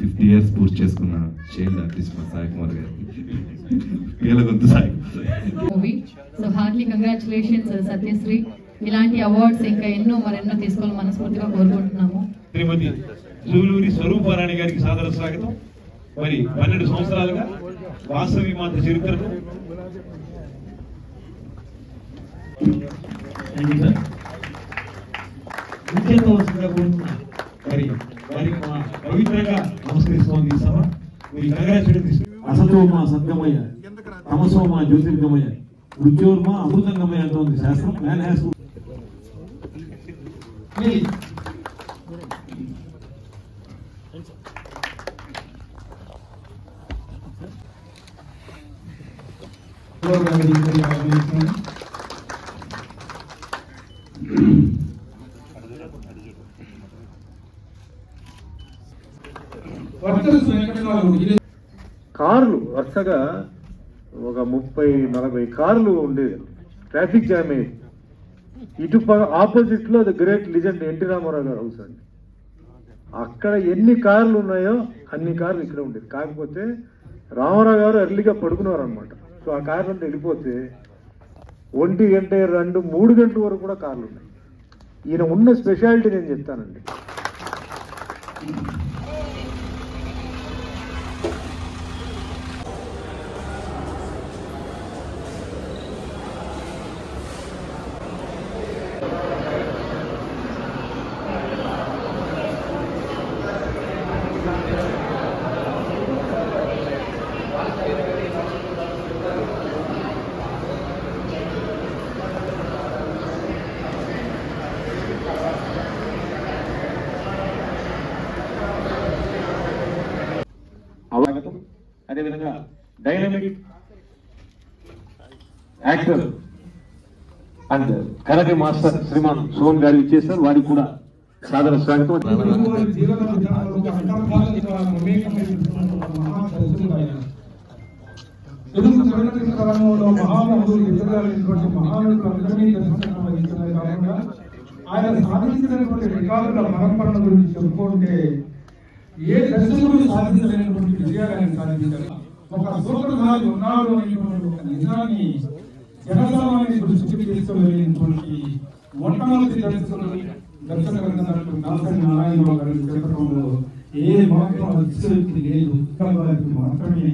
50 years పూర్తి చేసుకున్న child artist మా సాయి కుమార్ గారికి గొంతు Sai. So Hartley congratulations Satyasri. ఇలాంటి అవార్డ్స్ ఇంకా ఎన్నో మరెన్నో తీసుకోవాలని మనస్ఫూర్తిగా కోరుకుంటున్నాము. శ్రీమతి జూలూరి స్వరూపారాణి గారికి సాదర స్వాగతం. మరి 12 సంవత్సరాలుగా వాసవి మాత చరిత్రను మరి వారికి మా పవిత్రంగా నమస్కరిస్తోంది సభ. అసతోమా సద్గమయ్య, తమసోమా జ్యోతిర్గమయ్య, మృత్యోర్మా అమృతంగమయ్య అంటోంది శాస్త్రం. మ్యాన్ హ్యాస్ టు కార్లు వరుసగా ఒక 30-40 కార్లు ఉండేది. ట్రాఫిక్ జామ్ అయ్యేది. ఇటు ఆపోజిట్ లో the great legend NT Ramarao గారు హౌస్ అండి. అక్కడ ఎన్ని కార్లు ఉన్నాయో అన్ని కార్లు ఇక్కడ ఉండేది. కాకపోతే రామారావు గారు ఎర్లీగా పడుకున్నారు అనమాట. సో ఆ కార్లు అంతా వెళ్ళిపోతే 1 గంట 2, 3 గంటల వరకు కూడా కార్లు ఉన్నాయి. ఈయన ఉన్న స్పెషాలిటీ నేను చెప్తానండి. అదేవిధంగా dynamic actor and karate master Sriman Son garu ఇచ్చేసారు. వారికి కూడా సాదర స్వాగతం. ఆయన సాధించినటువంటి రికార్డుల పరంపరల గురించి చెప్పుకుంటే ఏ దర్శకుడు సాధించలేనటువంటి విజయాలను సాధించారు. ఒక సూత్రధారి ఉన్నాడు అనేటువంటి ఒక నిజాన్ని జనసామాన్య దృష్టికి తీసుకువెళ్ళినటువంటి మొట్టమొదటి దర్శకుడు దాసరి నారాయణరావు గారి చెప్పడంలో ఏ మాత్రం అతిశయోక్తి లేదు. మాత్రమే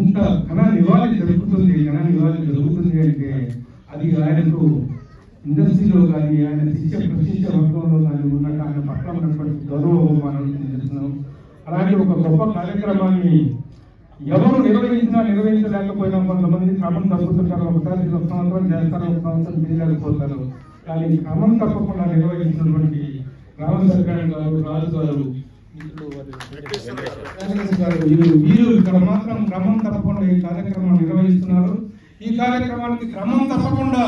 ఇంత ఘన నివాళి జరుగుతుంది అంటే అది ఆయనకు ఇండస్ట్రీలో కానీ ఆయన శిక్ష ప్రశిక్ష వర్గంలో కానీ ఉన్నట్టు ఆయన పట్ల ఉన్నటువంటి గౌరవం తెలుస్తున్నాం. అలాంటి ఒక గొప్ప కార్యక్రమాన్ని ఎవరు నిర్వహించలేకపోయినా కొంతమంది క్రమం తప్పుతుంటారు. ఒకసారి 1 సంవత్సరం చేస్తారు, 1 సంవత్సరం చేయలేకపోతారు. కానీ క్రమం తప్పకుండా నిర్వహించినటువంటి రామశంకర్ గారు, రాజు గారు, వీరు ఇక్కడ మాత్రం క్రమం తప్పకుండా ఈ కార్యక్రమాన్ని నిర్వహిస్తున్నారు. ఈ కార్యక్రమానికి క్రమం తప్పకుండా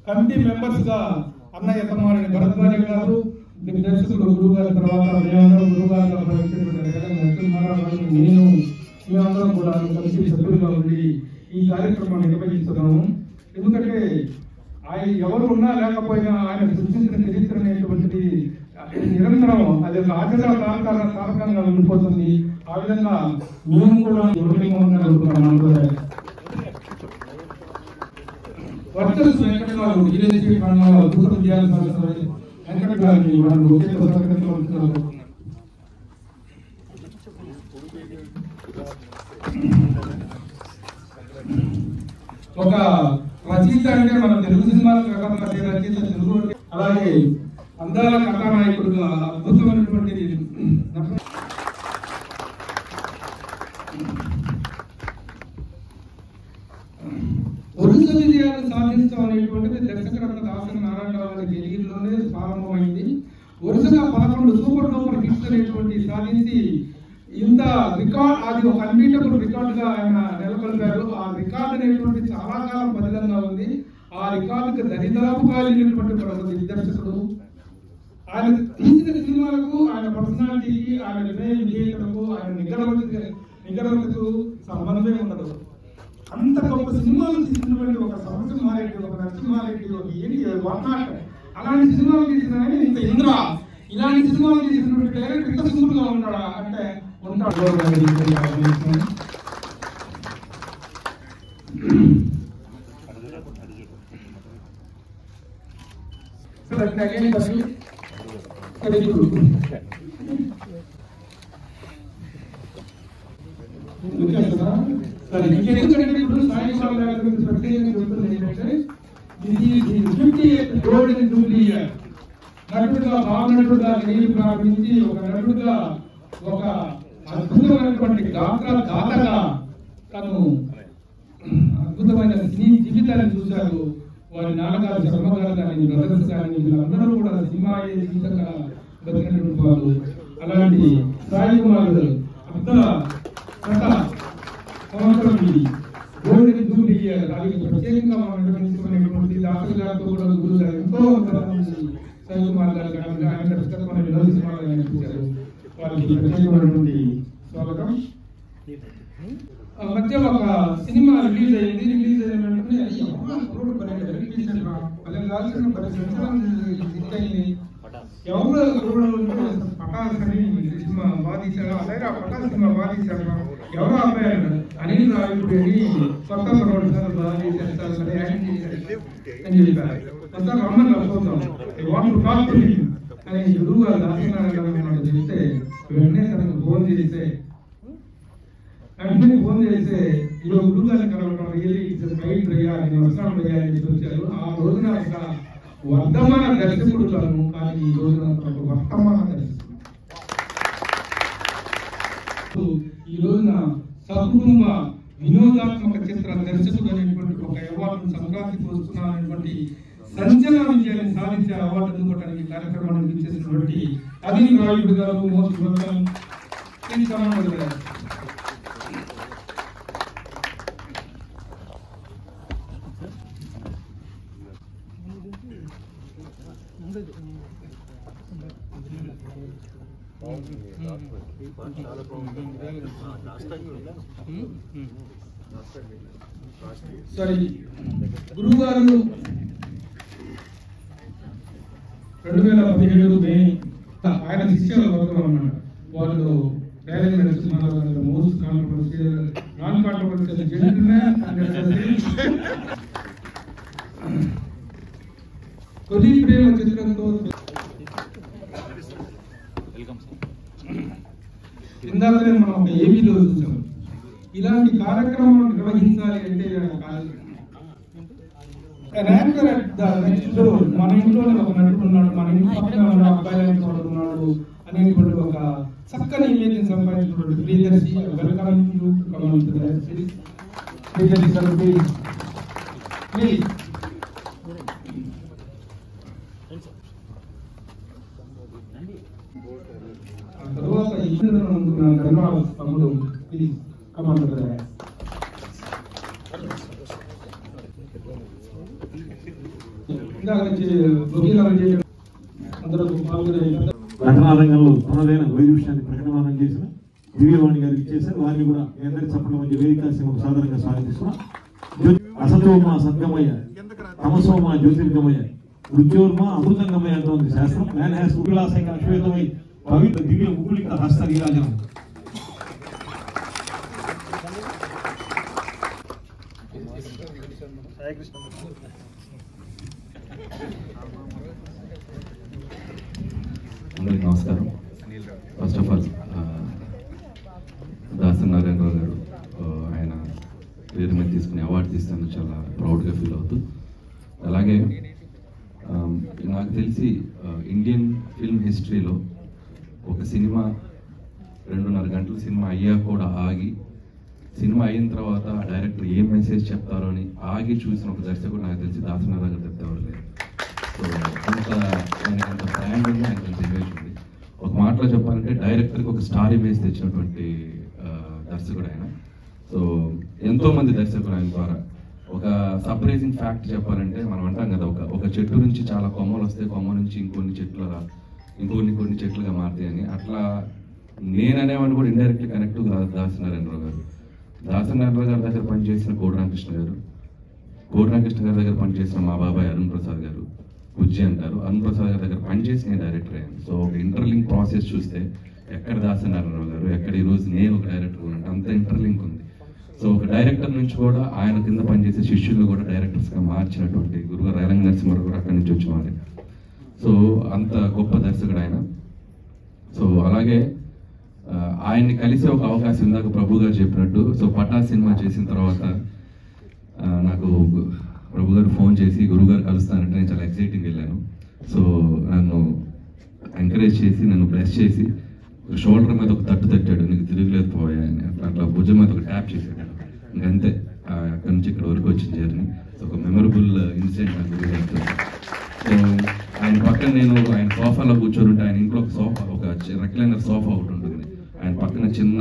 కమిటీ మెంబర్స్ గా అన్నయ్య తమ్మారెడ్డి భరద్వాజ గారు, దర్శకుడు గురువు గారి తర్వాత మేమందరం గురువు గారిగా నేను మేమందరం కూడా కమిటీ సభ్యులుగా ఉండి ఈ కార్యక్రమాన్ని నిర్వహిస్తున్నాము. ఎందుకంటే ఆయన ఎవరు ఉన్నా లేకపోయినా ఆయన సృష్టించిన చరిత్ర అనేటువంటిది నిరంతరం అది ఒక ఆచరణ తారకంగా ఉండిపోతుంది. ఆ విధంగా మేము కూడా వర్కర్స్ వెంకట గారు విలేజ్ ప్రాంతాల్లో అద్భుత విజయాలు సాధిస్తున్నారు. వెంకట గారిని ఒక రచయిత అంటే మన తెలుగు సినిమాలకు రచయిత తెలుగు, అలాగే అందాల కథానాయకుడుగా అద్భుతమైనటువంటి వరుస విజయాలు సాధించడం అనేటువంటిది దర్శకరత్న దాసరి నారాయణరావు గారి కెరీర్లోనే ప్రారంభమైంది. వరుసగా 11 సూపర్ డూపర్ హిట్స్ అనేటువంటి సాధించి ఇంత రికార్డ్, అది ఒక అన్బీటబుల్ రికార్డుగా ఆయన నెలకొల్పారు. ఆ రికార్డు అనేటువంటి చాలా కాలం బదిలంగా ఉంది. ఆ రికార్డుకి దరిదాపుగా వెళ్ళినటువంటి దర్శకుడు. ఆయన తీసిన సినిమాలకు, ఆయన పర్సనాలిటీకి, ఆయన నిర్ణయం చేయటకు, ఆయన నిగరవతకు సంబంధమే ఉండదు. అంత గొప్ప సినిమాలు తీసినటువంటి ఒక సంవత్సరమారెడ్డి, ఒక నరసింహారెడ్డి, ఒక ఏంటి వర్ణాట, అలాంటి సినిమాలు తీసిన ఇంత ఇంద్ర, ఇలాంటి సినిమాలు తీసినటువంటి డైరెక్టర్ ఇంత సింపుల్ గా ఉంటాడా అంటే ఎందుకంటే ఇప్పుడు సాయి కుమార్ గారి గురించి ప్రత్యేకంగా చెప్తుంది ఏంటంటే ఇది 58th గోల్డెన్ జూబ్లీ ఇయర్. నటుడుగా బాగున్నట్టుగా నేను ప్రారంభించి ఒక నటుడుగా ఒక అద్భుతమైనటువంటి దాతగా తను అద్భుతమైన సినీ జీవితాన్ని చూశారు. వారి నాన్నగారు శర్మ గారు కానీ బ్రదర్స్ కానీ వీళ్ళందరూ కూడా సినిమా జీవితంగా బతికినటువంటి వాళ్ళు. అలాంటి సాయి కుమార్ అంత సంవత్సరం ఇది గోల్డెన్ జూబ్లీ ఇయర్. దానికి ప్రత్యేకంగా మనం నిర్వహించుకునేటువంటి డాక్టర్ గారితో కూడా గురువు గారు ఎంతో సాయి కుమార్ గారు కానీ ఆయన పుస్తకమైన వినోద్ సినిమాలు కనిపించారు. వాళ్ళకి ప్రత్యేకమైనటువంటి స్వాగతం. మధ్య ఒక సినిమా రిలీజ్ అయింది. రిలీజ్ అయిన వెంటనే ఎవరు పటాస్ అని సినిమా బాధించారు. అలాగే ఆ పటాస్ సినిమా బాధించారు. ఎవరో అబ్బాయి అనిల్ రావిపూడి అని కొత్త ప్రొడ్యూసర్ బాధించారు అని చెప్పారు. కొత్త రమ్మని చూద్దాం అని గురువు గారు దాసనారాయణ చెప్తే వెంటనే తనకు ఫోన్ చేస్తే ఈరోజు గురువు గారిని కలవడం రియల్లీ రైట్ రయ్యా నేను వస్తాను రయ్యా అని చెప్పి వచ్చారు. ఆ రోజున ఒక వర్ధమాన దర్శకుడు తను, కానీ ఈ రోజున ఒక వర్తమాన దర్శకుడు. ఈ రోజున సకుటుంబ వినోదాత్మక చిత్ర దర్శకుడు అనేటువంటి ఒక అవార్డును సంక్రాంతికి వస్తున్నానటువంటి సంచలన విజయాన్ని సాధించే అవార్డు అందుకోవడానికి కార్యక్రమాన్ని ఇచ్చేసినటువంటి అనిల్ రావిపూడి గారు మోస్ట్ వెల్కమ్. సారీ గురువు గారు 2017 మే ఆయన శిష్యుల వర్గం అన్నమాట. వాళ్ళు direct Narasimharao most controversial non controversial gentleman Tholi Prema చిత్రంతో ఇందాకనే మనం ఒక ఏబీలో చూసాం. ఇలాంటి కార్యక్రమం నిర్వహించాలి అంటే మన ఇంట్లోనే ఒక నటుడు ఉన్నాడు, మన ఇంటి పక్కన ఉన్న అబ్బాయి ఉన్నాడు అనేటువంటి ఒక చక్కని ఇమేజ్ సంపాదించినటువంటి Priyadarshi. Welcome you come to the series. Priyadarshi sir please. ఆ తర్వాత ధన్యవాదాలు తమ్ముడు. Please come on to the ప్రకటన రంగంలో తనదైన వైరుష్యాన్ని ప్రకటన చేసిన దివ్యవాణి గారికి చేశారు. వారిని కూడా అందరి చప్పట్ల మధ్య వేదిక సాధారణంగా స్వాగతిస్తున్నాం. అసతోమ సద్గమయ్య, తమసోమ జ్యోతిర్గమయ్య, మృత్యోర్మ అమృతంగమయ్య అంటోంది శాస్త్రం. అశ్వేతమై పవిత్ర దివ్య ముకులిక హస్త నీరాజనం. అందరికి నమస్కారం. ఫస్ట్ ఆఫ్ ఆల్ దాసనారాయణరావు గారు ఆయన పేరు మీద తీసుకుని అవార్డు తీస్తాను చాలా ప్రౌడ్గా ఫీల్ అవుతూ. అలాగే నాకు తెలిసి ఇండియన్ ఫిల్మ్ హిస్టరీలో ఒక సినిమా 2.5 గంటల సినిమా అయ్యాక కూడా ఆగి, సినిమా అయిన తర్వాత ఆ డైరెక్టర్ ఏం మెసేజ్ చెప్తారో అని ఆగి చూసిన ఒక దర్శకుడు నాకు తెలిసి దాసనారాయణ గారు చెప్తారు లేదు. సో అంత బ్రాండ్ ఉంది, ఆయనకు అంత ఇమేజ్ ఉంది. ఒక మాటలో చెప్పాలంటే డైరెక్టర్కి ఒక స్టార్ ఇమేజ్ తెచ్చినటువంటి దర్శకుడు ఆయన. సో ఎంతోమంది దర్శకులు ఆయన ద్వారా ఒక సర్ప్రైజింగ్ ఫ్యాక్ట్ చెప్పాలంటే మనం అంటాం కదా, ఒక చెట్టు నుంచి చాలా కొమ్మలు వస్తే కొమ్మ నుంచి ఇంకొన్ని చెట్లుగా మారుతాయి అని. అట్లా నేననేవాడిని కూడా ఇండైరెక్ట్లీ కనెక్ట్ దాసనారాయణరావు గారు. దాసనారాయణరావు గారి దగ్గర పనిచేసిన కోడిరామకృష్ణ గారు, కోడిరామకృష్ణ గారి దగ్గర పనిచేసిన మా బాబాయ్ అరుణ్ ప్రసాద్ గారు, బుజ్జి అంటారు. అరుణ్ ప్రసాద్ గారి దగ్గర పనిచేసి నేను డైరెక్టర్ అయ్యాను. సో ఒక ఇంటర్లింక్ ప్రాసెస్ చూస్తే ఎక్కడ దాసనారాయణరావు గారు, ఎక్కడ ఈరోజు నేను ఒక డైరెక్టర్ ఉన్నట్టు అంత ఇంటర్లింక్ ఉంది. సో ఒక డైరెక్టర్ నుంచి కూడా ఆయన కింద పనిచేసే శిష్యులు కూడా డైరెక్టర్స్గా మార్చినటువంటి గురుగారు రైలంగ నరసింహారావు గారు అక్కడి నుంచి వచ్చిన వారే. సో అంత గొప్ప దర్శకుడు ఆయన. సో అలాగే ఆయన్ని కలిసే ఒక అవకాశం ఇందాక ప్రభు గారు చెప్పినట్టు, సో పటా సినిమా చేసిన తర్వాత నాకు ప్రభు గారు ఫోన్ చేసి గురుగారు కలుస్తానంటే నేను చాలా ఎక్సైటింగ్ వెళ్ళాను. సో నన్ను ఎంకరేజ్ చేసి నన్ను బ్లెస్ చేసి షోల్డర్ మీద ఒక తట్టు తట్టాడు, నీకు తిరగలేదు పోయా అని. అట్లా భుజం మీద ఒక ట్యాప్ చేశాడు. ఇంకంతే, అక్కడి నుంచి ఇక్కడ వరకు వచ్చిన జర్నీ. సో ఒక మెమరబుల్ ఇన్సిడెంట్ నాకు గురుగారితో. సో ఆయన పక్కన నేను ఆయన సోఫాలో కూర్చొని ఉంటే, ఆయన ఇంట్లో ఒక సోఫా, ఒక రెక్లైనర్ సోఫా ఒకటి ఉంటుంది, ఆయన పక్కన చిన్న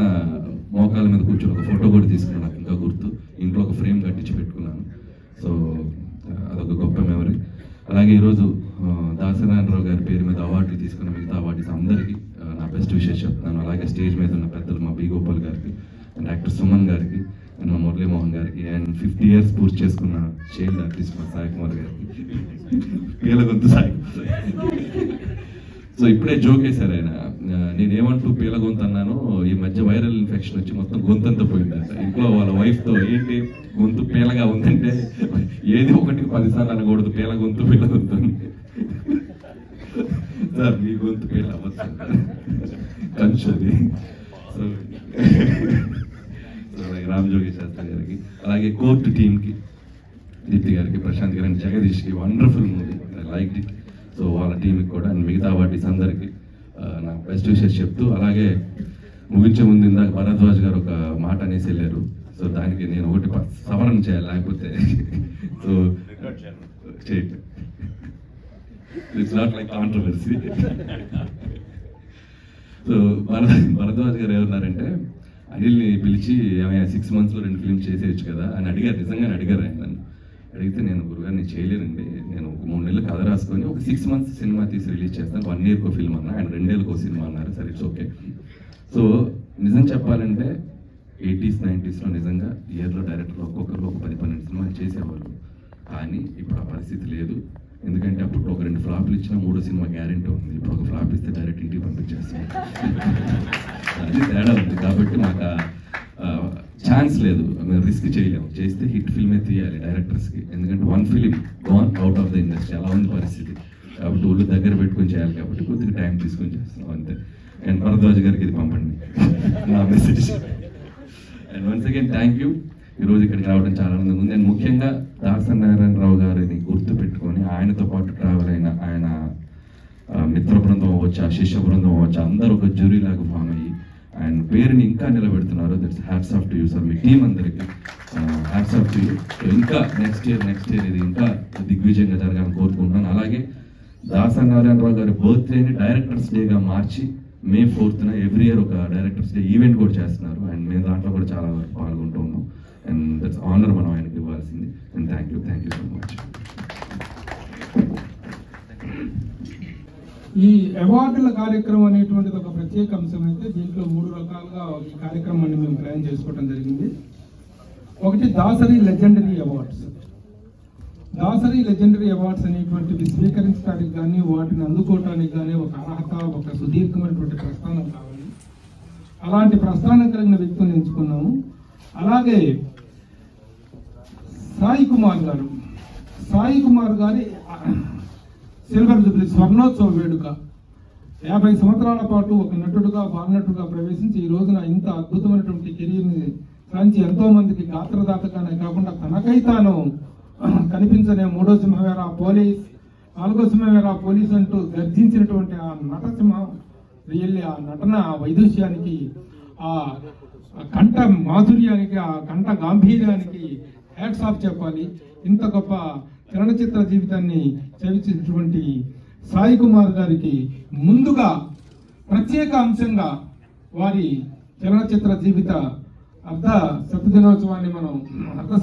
మోకాల మీద కూర్చొని ఒక ఫోటో కూడా తీసుకున్నాను, నాకు ఇంకా గుర్తు. ఇంట్లో ఒక ఫ్రేమ్ కట్టించి పెట్టుకున్నాను. సో అదొక గొప్ప మెమరీ. అలాగే ఈరోజు దాసనారాయణరావు గారి పేరు మీద అవార్డులు తీసుకున్న మిగతా అవార్డీస్ అందరికీ నా బెస్ట్ విషెస్ చెప్తాను. అలాగే స్టేజ్ మీద ఉన్న పెద్దలు మా బి గోపాల్ గారికి అండ్ యాక్టర్ సుమన్ గారికి అండ్ మా మురళీమోహన్ గారికి అండ్ 50 years పూర్తి చేసుకున్న చైల్డ్ ఆర్టిస్ట్ మా సాయి కుమార్ గారికి, పీలగొంతు సాయి. సో ఇప్పుడే జోక్ వేశారు ఆయన, నేనేమంటూ పీలగొంతు అన్నాను, ఈ మధ్య వైరల్ ఇన్ఫెక్షన్ వచ్చి మొత్తం గొంతంతా పోయిందంట. ఇంట్లో వాళ్ళ వైఫ్తో ఏంటి గొంతు పీలగా ఉందంటే, ఏది ఒకటి 10 సార్లు అనకూడదు, పీలగొంతు అని. సార్ మీ గొంతు పీల అవ్వచ్చు కంచుది. సో రామ్ జోగి శాస్త్రి గారికి, అలాగే కోర్టు టీంకి, దీప్తి గారికి, ప్రశాంత్ గారికి, జగదీష్కి, wonderful movie, like it. So వాళ్ళ టీంకి కూడా అండ్ మిగతా వాటిస్ అందరికీ నా బెస్ట్ విషెస్ చెప్తూ, అలాగే ముగించే ముందు ఇందాక భరద్వాజ్ గారు ఒక మాట అనేసి వెళ్ళారు. సో దానికి నేను ఒకటి సవరణ చేయాలి, లేకపోతే సో చేయండి. It's not like controversy. So Bharadwaj గారు ఏమన్నారంటే, అనిల్ని పిలిచి ఏమైనా 6 monthsలో 2 films చేసేయచ్చు కదా అని అడిగారు. నిజంగానే అడిగారు ఆయన నన్ను. అడిగితే నేను గురుగారు నేను చేయలేనండి, నేను 3 నెలలు కథ రాసుకొని ఒక 6 months సినిమా తీసి రిలీజ్ చేస్తాను, 1 yearకో ఫిల్మ్ అన్నా, ఆయన 2 ఏళ్ళకో సినిమా అన్నారు. సరే ఇట్స్ ఓకే. సో నిజం చెప్పాలంటే 80s 90sలో నిజంగా ఇయర్లో డైరెక్టర్లు ఒక్కొక్కరు ఒక 10-12 సినిమాలు చేసేవాళ్ళు. కానీ ఇప్పుడు ఆ పరిస్థితి లేదు. ఎందుకంటే అప్పుడు ఒక 2 ఫ్లాప్లు ఇచ్చినా 3వ సినిమా గ్యారెంటీ ఉంది. ఇప్పుడు ఒక ఫ్లాప్ ఇస్తే డైరెక్ట్ ఇంటికి పంపించేస్తాం. అది తేడా ఉంది. కాబట్టి మాకు ఛాన్స్ లేదు, మేము రిస్క్ చేయలేము. చేస్తే హిట్ ఫిల్మే తీయాలి డైరెక్టర్స్కి. ఎందుకంటే 1 film gone out of the industry, అలా ఉంది పరిస్థితి. కాబట్టి ఊళ్ళు దగ్గర పెట్టుకొని చేయాలి. కాబట్టి కొద్దిగా టైం తీసుకొని చేస్తున్నాం అంతే. అండ్ భరద్వాజ్ గారికి ఇది పంపండి నా message. And once again thank you. ఈరోజు ఇక్కడికి రావడం చాలా ఆనందంగా ఉంది. అండ్ ముఖ్యంగా దాసనారాయణరావు గారిని గుర్తు పెట్టుకొని ఆయనతో పాటు ట్రావెల్ అయిన ఆయన మిత్ర బృందం అవ్వచ్చు, శిష్య బృందం అవ్వచ్చు, అందరూ ఒక జ్యూరీ లాగా ఫామ్ అయ్యి ఆయన పేరుని ఇంకా నిలబెడుతున్నారు. That's hats off to you sir. మీ టీం అందరికీ హ్యాట్స్ ఆఫ్ టు యూ. ఇంకా నెక్స్ట్ ఇయర్ ఇది ఇంకా దిగ్విజయంగా జరగాలని కోరుకుంటున్నాను. అలాగే దాసనారాయణరావు గారి బర్త్డేని డైరెక్టర్స్ డేగా మార్చి May 4th ఎవ్రీ ఇయర్ ఒక డైరెక్టర్స్ డే ఈవెంట్ కూడా చేస్తున్నారు. అండ్ మేము దాంట్లో కూడా చాలా పాల్గొంటూ ఉన్నాం. అండ్ దట్స్ ఆనర్ మనం ఆయనకి ఇవ్వాల్సింది. And thank you so much. ఈ అవార్డుల కార్యక్రమం అనేటువంటిది ఒక ప్రత్యేక అంశం అయితే, దీంట్లో 3 రకాలుగా ఈ కార్యక్రమాన్ని మేము ప్లాన్ చేసుకోవడం జరిగింది. ఒకటి Dasari legendary awards. Dasari legendary awards అనేటువంటివి స్వీకరించడానికి కానీ వాటిని అందుకోవటానికి కానీ ఒక అర్హత, ఒక సుదీర్ఘమైనటువంటి ప్రస్థానం కావాలి. అలాంటి ప్రస్థానం కలిగిన వ్యక్తులను ఎంచుకున్నాము. అలాగే సాయి కుమార్ గారి సిల్వర్ జూబ్లీ స్వర్ణోత్సవ వేడుక 50 సంవత్సరాల పాటు ఒక నటుడుగా బాలనటుడుగా ప్రవేశించి ఈ రోజున ఇంత అద్భుతమైనటువంటి కెరీర్ని సాధించి ఎంతో మందికి గాత్రదాతగానే కాకుండా తనకై తాను కనిపించనే 3వ సింహవేర పోలీస్, 4వ సింహవేర పోలీస్ అంటూ గర్జించినటువంటి ఆ నటసింహం రియల్లీ ఆ నటన వైదుష్యానికి, ఆ కంఠ మాధుర్యానికి, ఆ కంఠ గాంభీర్యానికి హ్యాట్స్ ఆఫ్ చెప్పాలి. ఇంత గొప్ప చలనచిత్ర జీవితాన్ని చవిచినటువంటి సాయి కుమార్ గారికి ముందుగా ప్రత్యేక అంశంగా వారి చలనచిత్ర జీవిత అర్ధ శతదినోత్సవాన్ని మనం 50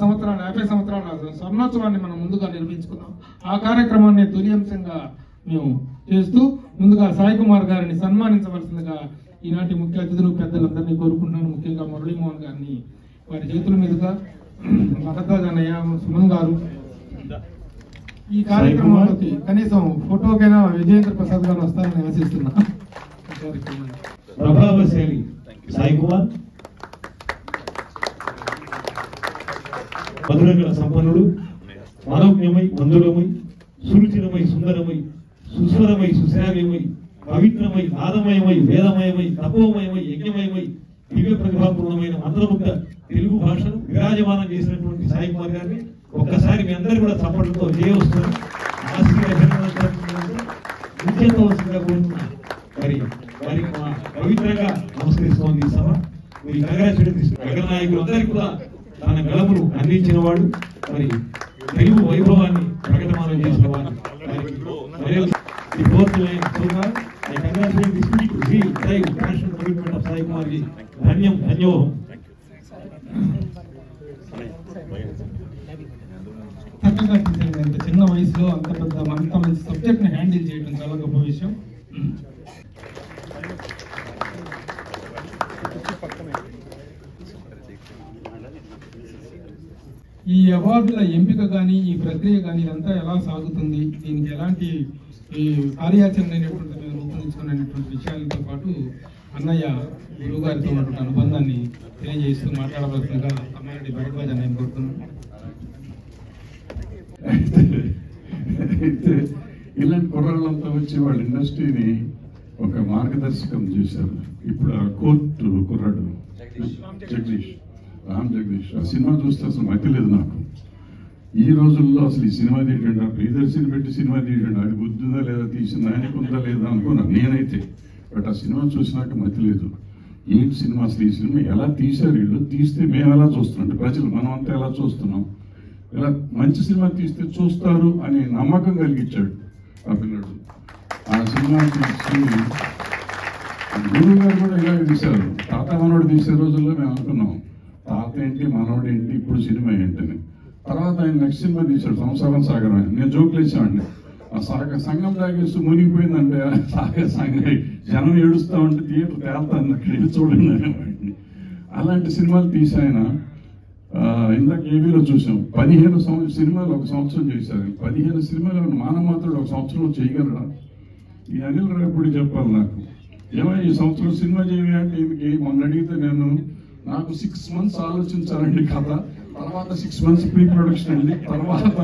సంవత్సరాల స్వర్ణోత్సవాన్ని మనం ముందుగా నిర్మించుకున్నాం. ఆ కార్యక్రమాన్ని తొలి అంశంగా మేము చేస్తూ ముందుగా సాయి కుమార్ గారిని సన్మానించవలసిందిగా ఈనాటి ముఖ్య అతిథులు పెద్దలందరినీ కోరుకుంటున్నాను. ముఖ్యంగా మురళీమోహన్ గారిని వారి చేతుల మీదుగా, భరద్వాజ్ అన్నయ్య, సుమన్ గారు ఈ కార్యక్రమానికి కనీసం ఫోటోకైనా విజయేంద్ర ప్రసాద్ గారు వస్తారని ఆశిస్తున్నా. ప్రభావశాలి సాయి కుమార్, మధురంగ సంపన్నుడు, మనోజ్ఞమై మందురమై సురుచిరమై సుందరమై సుస్వరమై సుశ్రావ్యమై పవిత్రమై నాదమయమై వేదమయమై తపోమయమై యజ్ఞమయమై దివ్య ప్రతిభాపూర్ణమైన మంత్రముగ్ధ తెలుగు భాషను విరాజమానం చేసినటువంటి సాయి కుమార్ గారిని ఒక్కసారి మీ అందరూ కూడా చప్పట్లతో చేయవస్తున్నారు. మరి వారికి మా పవిత్రంగా నమస్కరిస్తోంది ఈ సభ. మీ నగర నాయకులు అందరికీ కూడా తన గళమును అందించిన వాడు, మరి తెలుగు వైభవాన్ని ప్రకటమానం చేసిన వాడు. సాయి కుమార్కి ధన్యోహం. చక్కగా తీసారు. అంత చిన్న వయసులో అంత పెద్ద అంత మంచి సబ్జెక్ట్ ని హ్యాండిల్ చేయడం చాలా గొప్ప విషయం. ఈ అవార్డుల ఎంపిక కానీ ఈ ప్రక్రియ కానీ ఇదంతా ఎలా సాగుతుంది, దీనికి ఎలాంటి ఈ కార్యాచరణ అనేటువంటి మేము రూపొందించుకునేటువంటి విషయాలతో పాటు అన్నయ్య గురువు గారితో ఉన్నటువంటి అనుబంధాన్ని తెలియజేస్తూ మాట్లాడవలసిందిగా అమ్మాయి భరద్వాజ్ నేను కోరుతున్నాను. అయితే ఇలాంటి కుర్రాళ్ళంతా వచ్చి వాళ్ళ ఇండస్ట్రీని ఒక మార్గదర్శకం చేశారు. ఇప్పుడు ఆ కోర్టు కుర్రాడు రామ్ జగదీష్, ఆ సినిమా చూస్తే అసలు మతి లేదు నాకు. ఈ రోజుల్లో అసలు ఈ సినిమా తీయటండి, ప్రియదర్శిని పెట్టి సినిమా తీయటండి, అది బుద్ధిందా లేదా, తీసిన ఆయనకు ఉందా లేదా అనుకున్నాను నేనైతే. బట్ ఆ సినిమా చూసినాక మతి లేదు. ఏంటి సినిమా అసలు, ఈ సినిమా ఎలా తీశారు వీళ్ళు, తీస్తే మేము ఎలా చూస్తున్నాం, ప్రజలు మనం అంతా ఎలా చూస్తున్నాం, ఇలా మంచి సినిమా తీస్తే చూస్తారు అనే నమ్మకం కలిగించాడు ఆ పిల్లడు. ఆ సినిమా తీసి గురువు గారు కూడా ఇలాగే తీశారు. తాత మనోడు తీసే రోజుల్లో మేము అనుకున్నాం తాత ఏంటి మనోడు ఏంటి ఇప్పుడు సినిమా ఏంటని. తర్వాత ఆయన నెక్స్ట్ సినిమా తీశాడు సంసారం సాగరం అని. నేను జోకులు వేసామండి, ఆ సంఘం తాగేస్తూ మునిగిపోయిందంటే సంఘం జనం ఏడుస్తా ఉంటే థియేటర్ తేల్తాను అక్కడ వెళ్ళి చూడండి అనేవాడిని. అలాంటి సినిమాలు తీసి ఆయన ఇందాక ఏవీలో చూసాం 15 సినిమాలు ఒక సంవత్సరం చేశారు. 15 సినిమాలు మానవమాత్రుడు ఒక సంవత్సరంలో చేయగలరా? ఈ అనిల్ రాయపూడి చెప్పాలి నాకు, ఏమో ఈ సంవత్సరం సినిమా చేయవి అంటే ఈమెకి మొన్న అడిగితే నాకు 6 months ఆలోచించాలండి కథ, తర్వాత 6 months ప్రీ ప్రొడక్షన్ అండి, తర్వాత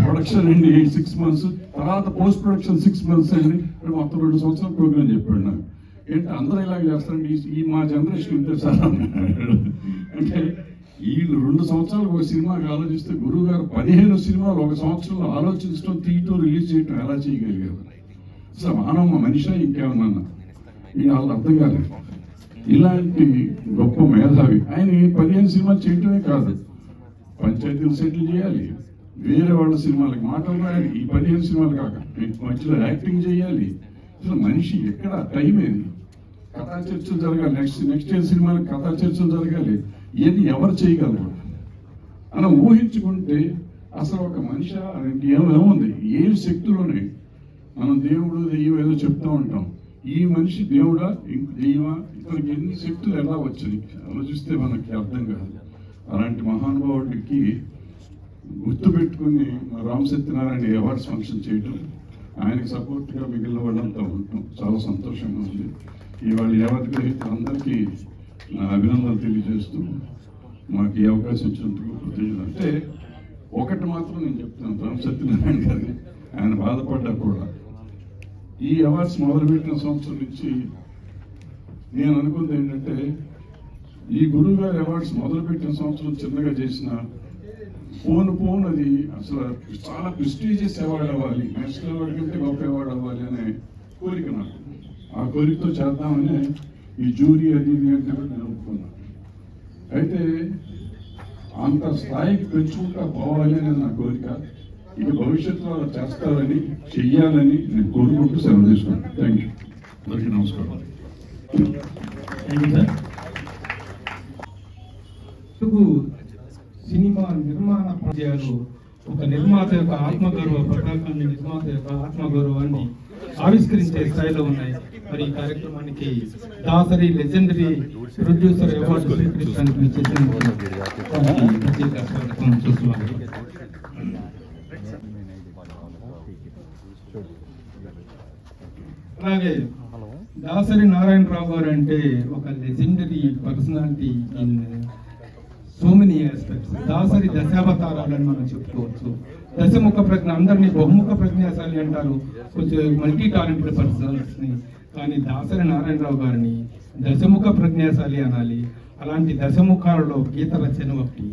ప్రొడక్షన్ అండి 6 months, తర్వాత పోస్ట్ ప్రొడక్షన్ 6 months అండి, మొత్తం 2 సంవత్సరాల ప్రోగ్రామ్ చెప్పాడు నాకు. ఏంటి అందరూ ఇలాగ చేస్తారండి, ఈ మా జనరేషన్ ఇంతే సార్ అన్నాడు. అంటే వీళ్ళు 2 సంవత్సరాలకు ఒక సినిమాకి ఆలోచిస్తే గురువు గారు 15 సినిమాలు ఒక సంవత్సరంలో ఆలోచించడం, తీయటం, రిలీజ్ చేయటం ఎలా చేయగలిగారు? అసలు మానవ మనిషి ఇంకేమన్నా ఈ వాళ్ళు అర్థం కాలేదు. ఇలాంటి గొప్ప మేధావి ఆయన 15 సినిమాలు చేయటమే కాదు, పంచాయతీలు సెటిల్ చేయాలి, వేరే వాళ్ళ సినిమాలకి మాటలు రాయాలి, ఈ 15 సినిమాలు కాక మధ్యలో యాక్టింగ్ చేయాలి. అసలు మనిషి ఎక్కడ టైం ఏది, కథా చర్చలు జరగాలి, నెక్స్ట్ సినిమాలకు కథా చర్చలు జరగాలి, ఏది ఎవరు చేయగలరు అని ఊహించుకుంటే అసలు ఒక మనిషి ఏముంది, ఏం శక్తులున్నాయి. మనం దేవుడు దెయ్యం ఏదో చెప్తూ ఉంటాం, ఈ మనిషి దేవుడా దెయ్యమా, ఇతనికి ఎన్ని శక్తులు ఎలా వచ్చాయి ఆలోచిస్తే మనకి అర్థం కాదు. అలాంటి మహానుభావుడికి గుర్తుపెట్టుకుని రామ్ సత్యనారాయణ అవార్డ్స్ ఫంక్షన్ చేయటం, ఆయనకి సపోర్ట్గా మిగిలిన వాళ్ళంతా ఉండటం చాలా సంతోషంగా ఉంది. ఇవాళ అవార్డు గ్రహీతలందరికీ నా అభినందనలు తెలియజేస్తూ మాకు ఈ అవకాశం ఇచ్చినందుకు కృతజ్ఞతలు. అంటే ఒకటి మాత్రం నేను చెప్తాను, రామ్ సత్యనారాయణ గారిని ఆయన బాధపడ్డా కూడా ఈ అవార్డ్స్ మొదలుపెట్టిన సంవత్సరం నుంచి నేను అనుకుంది ఏంటంటే, ఈ గురువు గారి అవార్డ్స్ మొదలుపెట్టిన సంవత్సరం చిన్నగా చేసిన పోను అది అసలు చాలా ప్రెస్టీజియస్ అవార్డు అవ్వాలి, నేషనల్ అవార్డు కంటే గొప్ప అవార్డు అవ్వాలి అనే కోరిక నాకు. ఆ కోరికతో చేద్దామని ఈ జూరీ అది అంటే కూడా నేను ఒప్పుకున్నాను. అయితే అంత స్థాయికి పెంచుకుంటా పోవాలి అనేది నా కోరిక. ఇక భవిష్యత్తులో అలా చేస్తారని చెయ్యాలని నేను కోరుకుంటూ సెలవు తీసుకున్నాను. థ్యాంక్ యూ, అందరికీ నమస్కారం. సినిమా నిర్మాణ ప్రక్రియలో ఒక నిర్మాత యొక్క ఆత్మగౌరవ పతాకాన్ని, నిర్మాత యొక్క ఆత్మగౌరవాన్ని ఆవిష్కరించే స్థాయిలో ఉన్నాయి. మరి ఈ కార్యక్రమానికి దాసరి లెజెండరీ ప్రొడ్యూసర్ అవార్డు స్వీకరించడానికి ప్రత్యేక స్వాగతం చూస్తున్నాం. అలాగే దాసరి నారాయణరావు గారు అంటే ఒక legendary personality in so many aspects. Dasari దశావతారాలని మనం చెప్పుకోవచ్చు. దశముఖ ప్రజ్ఞ, అందరినీ బహుముఖ ప్రజ్ఞాశాలి అంటారు, కొంచెం మల్టీ టాలెంటెడ్ పర్సన్స్ని. కానీ దాసరి నారాయణరావు గారిని దశముఖ ప్రజ్ఞాశాలి అనాలి. అలాంటి దశముఖాలలో గీత రచన ఒకటి.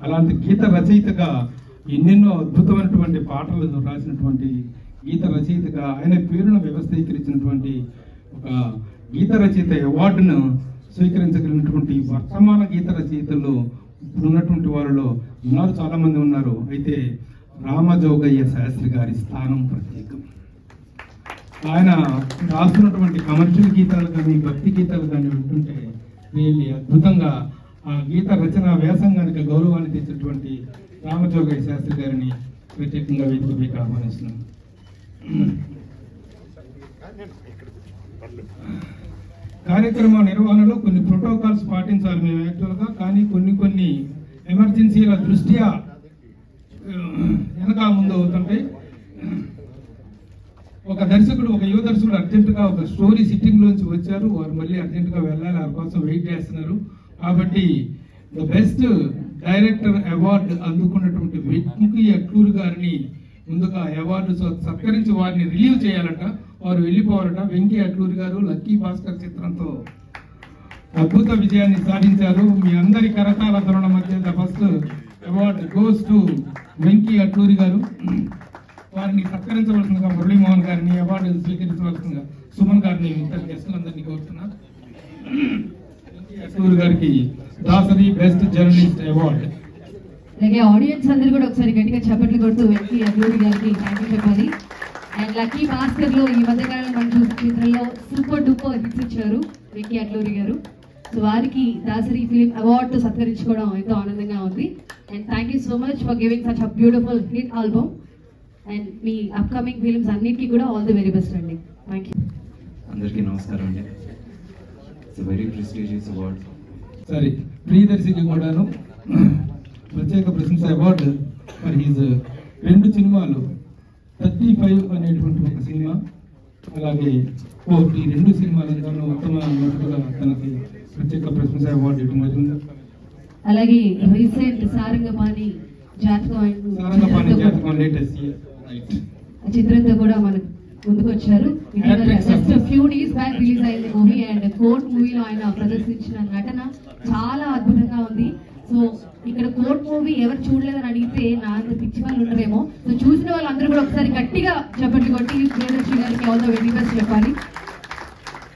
అలాంటి గీత రచయితగా ఎన్నెన్నో అద్భుతమైనటువంటి పాటలను రాసినటువంటి గీత రచయితగా ఆయన పేరును వ్యవస్థీకరించినటువంటి ఒక గీత రచయిత అవార్డును స్వీకరించగలిగినటువంటి వర్తమాన గీత రచయితల్లో ఇప్పుడున్నటువంటి వాళ్ళలో ఉన్నారు, చాలా మంది ఉన్నారు. అయితే రామజోగయ్య శాస్త్రి గారి స్థానం ప్రత్యేకం. ఆయన రాస్తున్నటువంటి కమర్షియల్ గీతాలు కానీ భక్తి గీతాలు కానీ వింటుంటే రియల్లీ అద్భుతంగా ఆ గీత రచన వ్యాసంగానికి గౌరవాన్ని తెచ్చినటువంటి రామజోగయ్య శాస్త్రి గారిని ప్రత్యేకంగా వేదికపైకి ఆహ్వానిస్తున్నాం. కార్యక్రమ నిర్వహణలో కొన్ని ప్రోటోకాల్స్ పాటించాలి మేము యాక్చువల్గా, కానీ కొన్ని ఎమర్జెన్సీల దృష్ట్యా వెనక ముందు అవుతుంటాయి. ఒక దర్శకుడు, ఒక యువ దర్శకుడు అర్జెంటుగా ఒక స్టోరీ సిట్టింగ్ లోంచి వచ్చారు. వారు మళ్ళీ అర్జెంటుగా వెళ్ళాలి, వారి కోసం వెయిట్ చేస్తున్నారు. కాబట్టి ద బెస్ట్ డైరెక్టర్ అవార్డు అందుకున్నటువంటి వెంకీ అట్లూరి గారిని ముందుగా అవార్డు సత్కరించి వారిని రిలీవ్ చేయాలట. వారు వెళ్ళిపోవాలట. వెంకీ అట్లూరి గారు లక్కీ భాస్కర్ చిత్రంతో అద్భుత విజయాన్ని సాధించారు. మీ అందరి కరతాల ధరణ మధ్య the first award goes to Venky Atluri గారు. వారిని సత్కరించవలసిందిగా మురళీమోహన్ గారిని, అవార్డు స్వీకరించవలసిందిగా సుమన్ గారిని, ఇతర గెస్టులందరినీ కోరుతున్నా. వెంకీ అట్లూరి గారికి దాసరి బెస్ట్ జర్నలిస్ట్ అవార్డు. అలాగే ఆడియన్స్ అందరూ కూడా ఒకసారి గట్టిగా చప్పట్లు కొడుతూ వెంకీ అట్లూరి గారికి థ్యాంక్ యూ చెప్పాలి. అండ్ లక్కీ భాస్కర్ లో ఈ మధ్యకాలంలో మనం చూసిన చిత్రంలో సూపర్ డూపర్ హిట్స్ ఇచ్చారు వెంకీ అట్లూరి గారు. సో వారికి దాసరి ఫిలిం అవార్డు సత్కరించుకోవడం ఎంతో ఆనందంగా ఉంది. And thank you so much for giving such a beautiful hit album. And me upcoming films అన్నిటికీ కూడా ఆల్ ది వెరీ బెస్ట్ అండి. Thank you. అందరికీ నమస్కారం అండి. It's very prestigious award. సరే, ప్రియదర్శికి కూడాను ప్రత్యేక ప్రశంస అవార్డు ఫర్ హీజ్ 2 సినిమాలు 35 అనేటువంటి ఒక సినిమా, అలాగే ఈ 2 సినిమాలను ఉత్తమ నటుడుగా తనకి ప్రత్యేక ప్రశంస అవార్డు ఇవ్వడం జరిగింది. అలాగే రీసెంట్ సారంగపాణి జాతకం లేటెస్ట్ చిత్రంతో కూడా మనకు ముందుకు వచ్చారు. Just few days back release అయింది మూవీ. అండ్ కోర్ట్ మూవీలో ఆయన ప్రదర్శించిన నటన చాలా అద్భుతంగా ఉంది. సో ఇక్కడ కోర్ట్ మూవీ ఎవరు చూడలేదని అడిగితే నా అంత పిచ్చి వాళ్ళు ఉంటారేమో. సో చూసిన వాళ్ళందరూ కూడా ఒకసారి గట్టిగా చప్పట్లు కొట్టి ప్రియదర్శి గారికి ఆల్ ద వెరీ బెస్ట్ చెప్పాలి.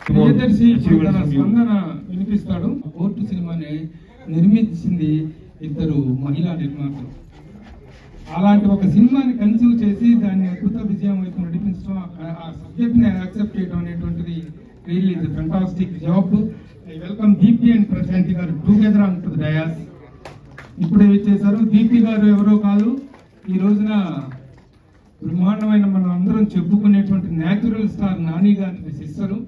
ప్రియదర్శి తన స్పందన వినిపిస్తాడు. కోర్టు సినిమాని నిర్మించింది 2 మహిళా నిర్మాతలు. అలాంటి ఒక సినిమాని కన్సీవ్ చేసి దాన్ని అద్భుత విజయం వైపు నడిపించడం, ఆ సబ్జెక్ట్ని యాక్సెప్ట్ చేయడం అనేటువంటిది really is fantastic job. I welcome Deepthi and Prashanthi garu together on to the dais. ఇప్పుడే చేశారు. దీప్తి గారు ఎవరో కాదు, ఈ రోజున బ్రహ్మాండమైన మనం అందరం చెప్పుకునేటువంటి న్యాచురల్ స్టార్ నాని గారి సిస్టరు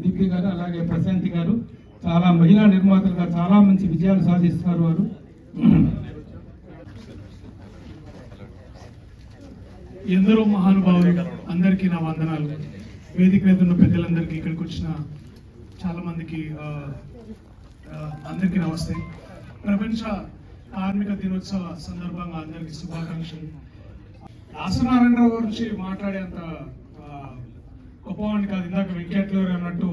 దీప్తి గారు. అలాగే ప్రశాంతి గారు చాలా మహిళా నిర్మాతలుగా చాలా మంచి విజయాలు సాధిస్తున్నారు వారు. ఎందరో మహానుభావులు, అందరికీ నా వందనాలు. వేదిక మీద ఉన్న పెద్దలందరికీ, ఇక్కడికి వచ్చిన చాలా మందికి అందరికీ నమస్తే. ప్రపంచ కార్మిక దినోత్సవ సందర్భంగా అందరికీ శుభాకాంక్షలు. దాసనారాయణరావు గురించి మాట్లాడేంత గొప్పవాడిని కాదు. ఇందాక వెంకటేశ్వర అన్నట్టు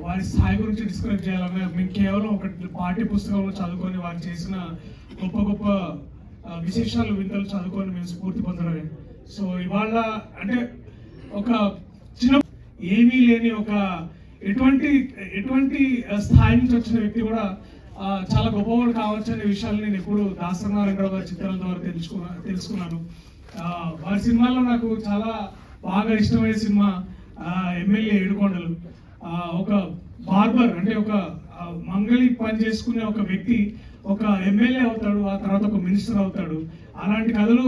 వారి స్థాయి గురించి డిస్క్రైబ్ చేయాలన్నా మేము కేవలం ఒక పాఠ్య పుస్తకంలో చదువుకొని వారు చేసిన గొప్ప గొప్ప విశేషాలు వింతలు చదువుకొని మేము స్ఫూర్తి పొందడమే. సో ఇవాళ అంటే ఒక చిన్న ఏమీ లేని ఒక ఎటువంటి స్థాయి నుంచి వచ్చిన వ్యక్తి కూడా చాలా గొప్పవాడు కావచ్చు అనే విషయాలు నేను ఎప్పుడు దాసనారాయణరావు గారి చిత్రాల ద్వారా తెలుసుకున్నాను. వారి సినిమాల్లో నాకు చాలా బాగా ఇష్టమైన సినిమా ఎమ్మెల్యే ఏడుకొండలు. ఒక బార్బర్ అంటే ఒక మంగళి పని చేసుకునే ఒక వ్యక్తి ఒక ఎమ్మెల్యే అవుతాడు, ఆ తర్వాత ఒక మినిస్టర్ అవుతాడు. అలాంటి కథలు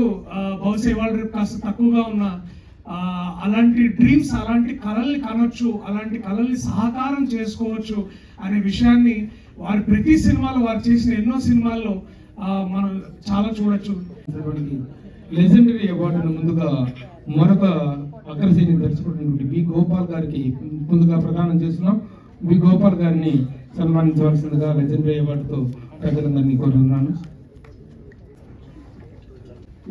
బహుశా ఇవాళ రేపు కాస్త తక్కువగా ఉన్న అలాంటి డ్రీమ్స్, అలాంటి కళల్ని కనొచ్చు, అలాంటి కళల్ని సహకారం చేసుకోవచ్చు అనే విషయాన్ని వారి ప్రతి సినిమాలో, వారు చేసిన ఎన్నో సినిమాల్లో మనం చాలా చూడొచ్చు. లెజెండరీ అవార్డును ముందుగా మరొక అగ్రశ్రేణి దర్శకుడు బి గోపాల్ గారికి ముందుగా ప్రదానం చేస్తున్నాం. బి గోపాల్ గారిని సన్మానించవలసిందిగా లెజెండరీ అవార్డుతో ప్రజలందరినీ కోరుతున్నాను.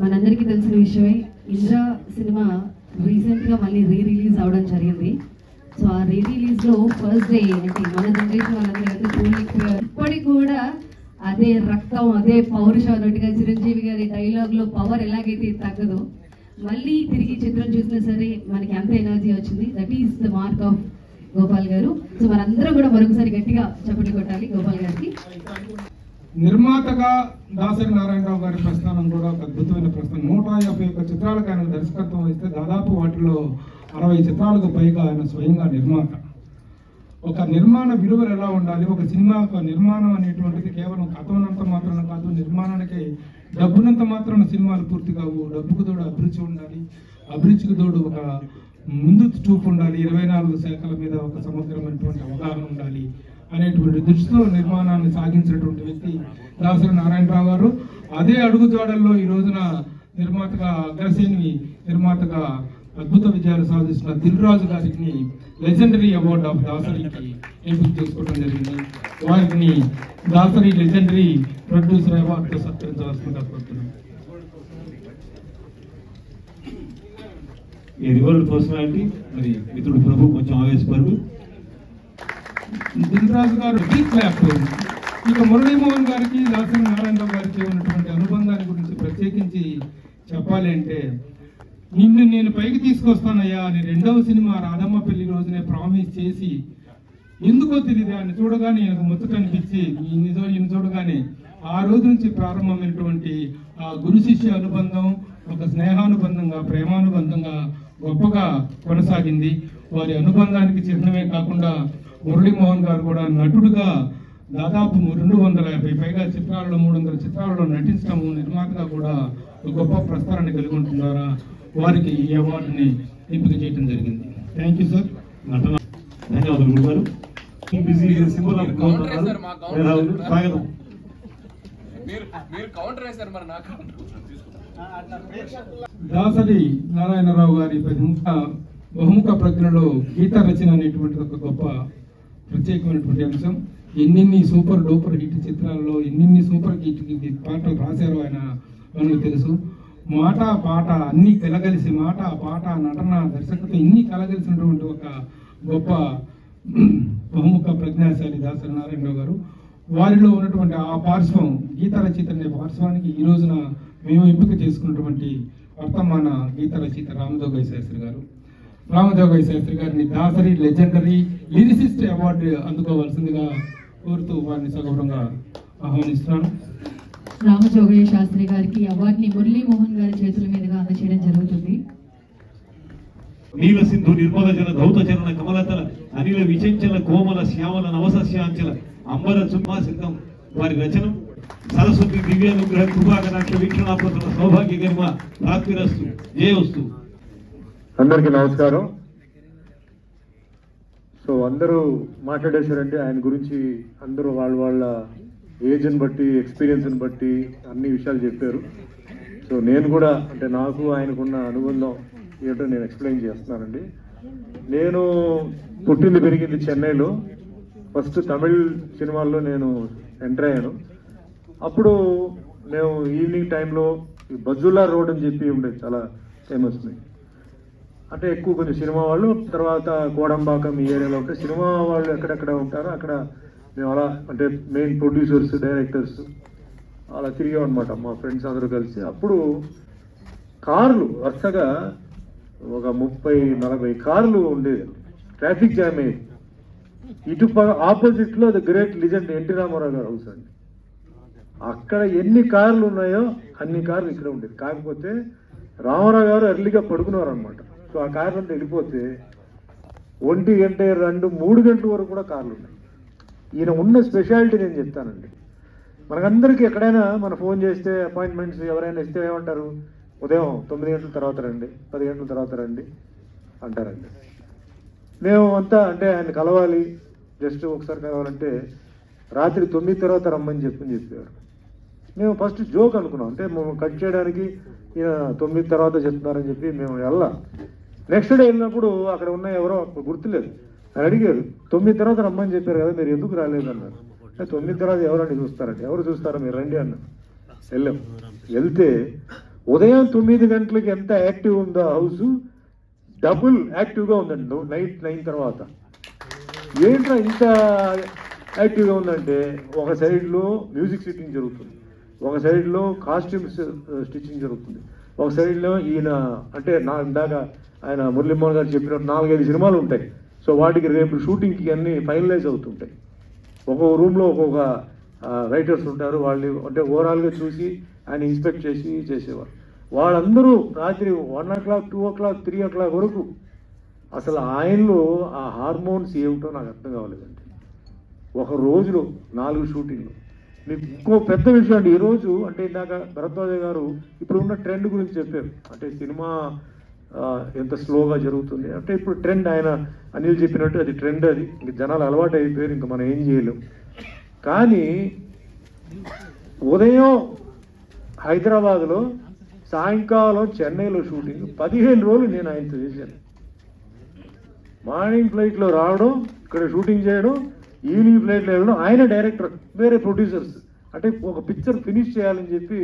మనందరికీ తెలిసిన విషయమే, ఇంద్ర సినిమా రీసెంట్ గా మళ్ళీ రిలీజ్ అవడం జరిగింది. సో ఆ రిలీజ్ లో ఫస్ట్ డే అంటే మన జనరేషన్ వాళ్ళందరూ చూడలేకపోయారు. ఇప్పటికి కూడా అదే రక్తం అదే పౌరుషం అన్నట్టుగా చిరంజీవి గారి డైలాగ్ లో పవర్ ఎలాగైతే తగ్గదో మళ్ళీ తిరిగి చిత్రం చూసినా సరే మనకి అంత ఎనర్జీ వచ్చింది. That is the mark of Gopal గారు. సో మనందరం కూడా మరొకసారి గట్టిగా చప్పట్లు కొట్టాలి గోపాల్ గారికి. నిర్మాతగా దాసరి నారాయణరావు గారి ప్రస్థానం కూడా ఒక అద్భుతమైన ప్రస్థానం. 151 చిత్రాలకు ఆయన దర్శకత్వం వహిస్తే దాదాపు వాటిలో 60 చిత్రాలకు పైగా ఆయన స్వయంగా నిర్మాత. ఒక నిర్మాణ విలువలు ఎలా ఉండాలి, ఒక సినిమా నిర్మాణం అనేటువంటిది కేవలం కథనంత మాత్రాన కాదు, నిర్మాణానికి డబ్బునంత మాత్రాన సినిమాలు పూర్తి కావు. డబ్బుకు తోడు అభిరుచి ఉండాలి, అభిరుచికి తోడు ఒక ముందు చూపు ఉండాలి, 24 శాఖల మీద ఒక సమగ్రమైనటువంటి అవగాహన ఉండాలి అనేటువంటి దృష్టితో నిర్మాణాన్ని సాగించినటువంటి వ్యక్తి దాసరి నారాయణరావు గారు. అదే అడుగుజాడల్లో ఈ రోజున నిర్మాతగా అగ్రశ్రేణి నిర్మాతగా అద్భుత విజయాలు సాధిస్తున్న దిల్ రాజు గారికి లెజెండరీ అవార్డ్ ఆఫ్ దాసరికి ఎంపిక చేసుకోవడం జరిగింది. వారిని దాసరి లెజెండరీ ప్రొడ్యూసర్ అవార్డుతో సత్కరించవలసిందిగా కోరుతున్నాం. ఈ రివర్డ్ పర్సనాలిటీ మరి మిత్రుడు ప్రభు కొంచెం ఆవేశపరుడు. దిల్ రాజు గారు బిగ్ క్లాప్. ఇక మురళీమోహన్ గారికి దాసరి నారాయణరావు గారికి ఉన్నటువంటి అనుబంధాన్ని గురించి ప్రత్యేకించి చెప్పాలి అంటే, నిన్ను నేను పైకి తీసుకొస్తానయ్యా అని 2వ సినిమా రాధమ్మ పెళ్లి రోజునే ప్రామిస్ చేసి, ఎందుకో తెలియదు ఆయన చూడగానే నాకు ముచ్చట అనిపించి ఈయన చూడగానే ఆ రోజు నుంచి ప్రారంభమైనటువంటి ఆ గురు శిష్య అనుబంధం ఒక స్నేహానుబంధంగా ప్రేమానుబంధంగా గొప్పగా కొనసాగింది. వారి అనుబంధానికి చిహ్నమే కాకుండా మురళీమోహన్ గారు కూడా నటుడుగా దాదాపు 250 పైగా చిత్రాల్లో 300 చిత్రాల్లో నటించడం, నిర్మాతగా కూడా ఒక గొప్ప ప్రస్థానాన్ని కలిగి ఉంటున్నారా వారికి ఈ అవార్డుని ఎంపిక చేయడం జరిగింది. Thank you sir. నటన ధన్యవాదాలు గురుగారు. బిజీ సింబల్ ఆఫ్ స్వాగతం. దాసరి నారాయణరావు గారి బహుముఖ ప్రజ్ఞలో గీత రచన అనేటువంటిది ఒక గొప్ప ప్రత్యేకమైనటువంటి అంశం. ఎన్నెన్ని సూపర్ డూపర్ హిట్ చిత్రాల్లో ఎన్నెన్ని సూపర్ హిట్ పాటలు రాశారో ఆయన మనకు తెలుసు. మాట పాట అన్ని కలగలిసి, మాట పాట నటన దర్శకత్వం ఇన్ని కలగలిసినటువంటి ఒక గొప్ప బహుముఖ ప్రజ్ఞాశాలి దాసరి నారాయణరావు గారు. వారిలో ఉన్నటువంటి ఆ పార్శ్వం గీత రచయిత అనే పార్శ్వానికి ఈ రోజున మేము ఎంపిక చేసుకున్నటువంటి వర్తమాన గీత రచయిత రామజోగయ్య శాస్త్రి గారు. రామజోగయ్య శాస్త్రి గారిని దాసరి లెజెండరీ లిరిసిస్ట్ అవార్డు అందుకోవాల్సిందిగా కోరుతూ వారిని సగౌరవంగా ఆహ్వానిస్తున్నాను. రామజోగయ్య శాస్త్రి గారికి అవార్డుని మురళీమోహన్ గారి చేతుల మీదుగా అందజేయడం జరుగుతుంది. నీల సింధు నిర్మల జన ధౌత చరణ కమలతల అనిల విచంచల కోమల శ్యామల నవసస్యాంచల అంబర చుమ్మా సిద్ధం వారి రచనం. సరస్వతి దివ్యానుగ్రహ కృపాకటాక్ష వీక్షణాపతుల సౌభాగ్య గరిమ ప్రాప్తిరస్తు జయవస్తు. అందరికీ నమస్కారం. సో అందరూ మాట్లాడేశారంటే ఆయన గురించి అందరూ వాళ్ళ ఏజ్ని బట్టి ఎక్స్పీరియన్స్ని బట్టి అన్ని విషయాలు చెప్పారు. సో నేను కూడా అంటే నాకు ఆయనకున్న అనుబంధం ఏంటో నేను ఎక్స్ప్లెయిన్ చేస్తున్నానండి. నేను పుట్టింది పెరిగింది చెన్నైలో. ఫస్ట్ తమిళ్ సినిమాల్లో నేను ఎంటర్ అయ్యాను. అప్పుడు మేము ఈవినింగ్ టైంలో బజుల్లా రోడ్ అని చెప్పి ఉండేది, చాలా ఫేమస్. అంటే ఎక్కువ కొంచెం సినిమా వాళ్ళు, తర్వాత కోడంబాకం ఈ ఏరియాలో ఉంటే సినిమా వాళ్ళు ఎక్కడెక్కడ ఉంటారో అక్కడ మేము అలా అంటే మెయిన్ ప్రొడ్యూసర్స్ డైరెక్టర్స్ అలా తిరిగాం అనమాట మా ఫ్రెండ్స్ అందరూ కలిసి. అప్పుడు కార్లు వరుసగా ఒక 30-40 కార్లు ఉండేది. ట్రాఫిక్ జామ్ అయ్యేది. ఇటు ఆపోజిట్లో the great legend NT Ramarao గారు హౌస్ అండి. అక్కడ ఎన్ని కార్లు ఉన్నాయో అన్ని కార్లు ఇక్కడ ఉండేది. కాకపోతే రామారావు గారు ఎర్లీగా పడుకున్నారు అనమాట. సో ఆ కార్లు అంతా వెళ్ళిపోతే 1 గంట 2, 3 గంటల వరకు కూడా కార్లు ఉన్నాయి. ఈయన ఉన్న స్పెషాలిటీ నేను చెప్తానండి. మనకందరికీ ఎక్కడైనా మన ఫోన్ చేస్తే అపాయింట్మెంట్స్ ఎవరైనా ఇస్తే ఏమంటారు, ఉదయం 9 గంటల తర్వాత రండి, 10 గంటల తర్వాత రండి అంటారండి. మేము అంతా అంటే ఆయన కలవాలి, జస్ట్ ఒకసారి కలవాలంటే రాత్రి 9 తర్వాత రమ్మని చెప్పారు. మేము ఫస్ట్ జోక్ అనుకున్నాం, అంటే మేము కట్ చేయడానికి ఈయన 9 తర్వాత చెప్తున్నారని చెప్పి మేము వెళ్ళా. నెక్స్ట్ డే వెళ్ళినప్పుడు అక్కడ ఉన్న ఎవరో గుర్తులేదు, అని అడిగారు 9 తర్వాత రమ్మని చెప్పారు కదా, మీరు ఎందుకు రాలేదన్నారు. 9 తర్వాత ఎవరండి చూస్తారండి, ఎవరు చూస్తారో మీరు రండి అన్నారు. వెళ్ళాం. వెళ్తే ఉదయం 9 గంటలకి ఎంత యాక్టివ్ ఉందో హౌస్ డబుల్ యాక్టివ్గా ఉందండి నైట్ 9 తర్వాత. ఏంట్రా ఇంత యాక్టివ్గా ఉందంటే, ఒక సైడ్లో మ్యూజిక్ సిట్టింగ్ జరుగుతుంది, ఒక సైడ్లో కాస్ట్యూమ్స్ స్టిచ్చింగ్ జరుగుతుంది, ఒక సైడ్లో ఈయన అంటే ఇందాక ఆయన మురళీమోహన్ గారు చెప్పినట్టు 4-5 సినిమాలు ఉంటాయి. సో వాటికి రేపు షూటింగ్కి అన్నీ ఫైనలైజ్ అవుతుంటాయి. ఒక్కొక్క రూమ్లో ఒక్కొక్క రైటర్స్ ఉంటారు, వాళ్ళు అంటే ఓవరాల్గా చూసి ఆయన ఇన్స్పెక్ట్ చేసి చేసేవారు. వాళ్ళందరూ రాత్రి 1 o'clock 2 o'clock 3 o'clock వరకు అసలు ఆయనలో ఆ హార్మోన్స్ ఏమిటో నాకు అర్థం కావలేదండి. ఒక రోజులో 4 షూటింగ్లు. మీకు ఇంకో పెద్ద విషయం అండి, ఈరోజు అంటే ఇందాక భరద్వాజ గారు ఇప్పుడు ఉన్న ట్రెండ్ గురించి చెప్పారు. అంటే సినిమా ఎంత స్లోగా జరుగుతుంది అంటే ఇప్పుడు ట్రెండ్, ఆయన అనిల్ చెప్పినట్టు అది ట్రెండ్, అది ఇంక జనాలు అలవాటు అయిపోయారు, ఇంకా మనం ఏం చేయలేం. కానీ ఉదయం హైదరాబాద్లో, సాయంకాలం చెన్నైలో షూటింగ్ 15 రోజులు నేను ఆయనతో చేశాను. మార్నింగ్ ఫ్లైట్లో రావడం, ఇక్కడ షూటింగ్ చేయడం, ఈవినింగ్ ఫ్లైట్లో వెళ్ళడం. ఆయన డైరెక్టర్, వేరే ప్రొడ్యూసర్స్. అంటే ఒక పిక్చర్ ఫినిష్ చేయాలని చెప్పి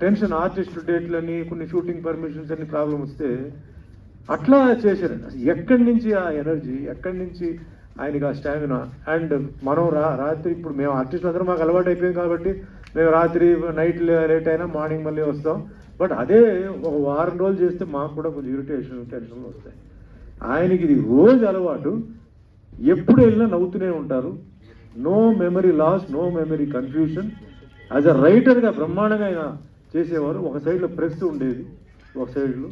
టెన్షన్, ఆర్టిస్ట్ డేట్లని, కొన్ని షూటింగ్ పర్మిషన్స్ అన్ని ప్రాబ్లం వస్తే అట్లా చేశారండి. అసలు ఎక్కడి నుంచి ఆ ఎనర్జీ, ఎక్కడి నుంచి ఆయనకి ఆ స్టామినా. అండ్ మనం రాత్రి ఇప్పుడు మేము ఆర్టిస్టులు అందరూ మాకు అలవాటు అయిపోయింది కాబట్టి మేము రాత్రి నైట్ లేట్ అయినా మార్నింగ్ మళ్ళీ వస్తాం. బట్ అదే ఒక వారం రోజులు చేస్తే మాకు కూడా కొంచెం ఇరిటేషన్, టెన్షన్లు వస్తాయి. ఆయనకి ఇది రోజు అలవాటు, ఎప్పుడు వెళ్ళినా నవ్వుతూనే ఉంటారు. No memory loss, no memory confusion. As a రైటర్గా బ్రహ్మాండంగా ఆయన చేసేవారు. ఒక సైడ్లో ప్రెస్ ఉండేది, ఒక సైడ్లో.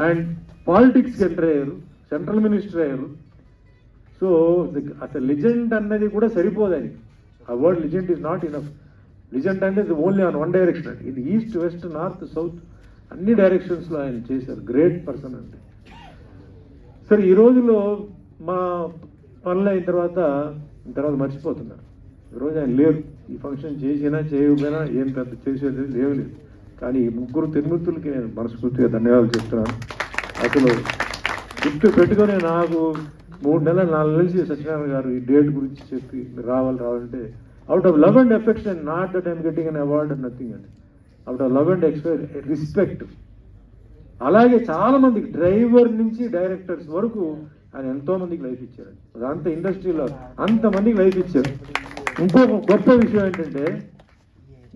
అండ్ పాలిటిక్స్కి ఎంటర్ అయ్యారు, సెంట్రల్ మినిస్టర్ అయ్యారు. సో అసలు లిజెండ్ అన్నది కూడా సరిపోదు ఆయనకి. ఆ word legend is not enough. Legend అంటే ఓన్లీ ఆన్ వన్ డైరెక్షన్. ఇది ఈస్ట్, వెస్ట్, నార్త్, సౌత్ అన్ని డైరెక్షన్స్లో ఆయన చేశారు. గ్రేట్ పర్సన్ అంటే. సరే, ఈ రోజుల్లో మా పనులు అయిన తర్వాత మర్చిపోతున్నారు. ఈరోజు ఆయన లేరు. ఈ ఫంక్షన్ చేసినా చేయకపోయినా ఏం పెద్ద చేసేది లేదు. కానీ ఈ 3 తిరుమూర్తులకి నేను మనస్ఫూర్తిగా ధన్యవాదాలు చెప్తున్నాను. అసలు గుర్తు పెట్టుకొని నాకు 3 నెలలు 4 నెలల నుంచి సత్యనారాయణ గారు ఈ డేట్ గురించి చెప్పి మీరు రావాలంటే out of love and affection, not that I'm getting an award and nothing అండి. Out of love and respect. అలాగే చాలా మందికి, డ్రైవర్ నుంచి డైరెక్టర్స్ వరకు ఆయన ఎంతో మందికి లైఫ్ ఇచ్చారండి. అంత ఇండస్ట్రీలో అంతమందికి లైఫ్ ఇచ్చారు. ఇంకొక గొప్ప విషయం ఏంటంటే,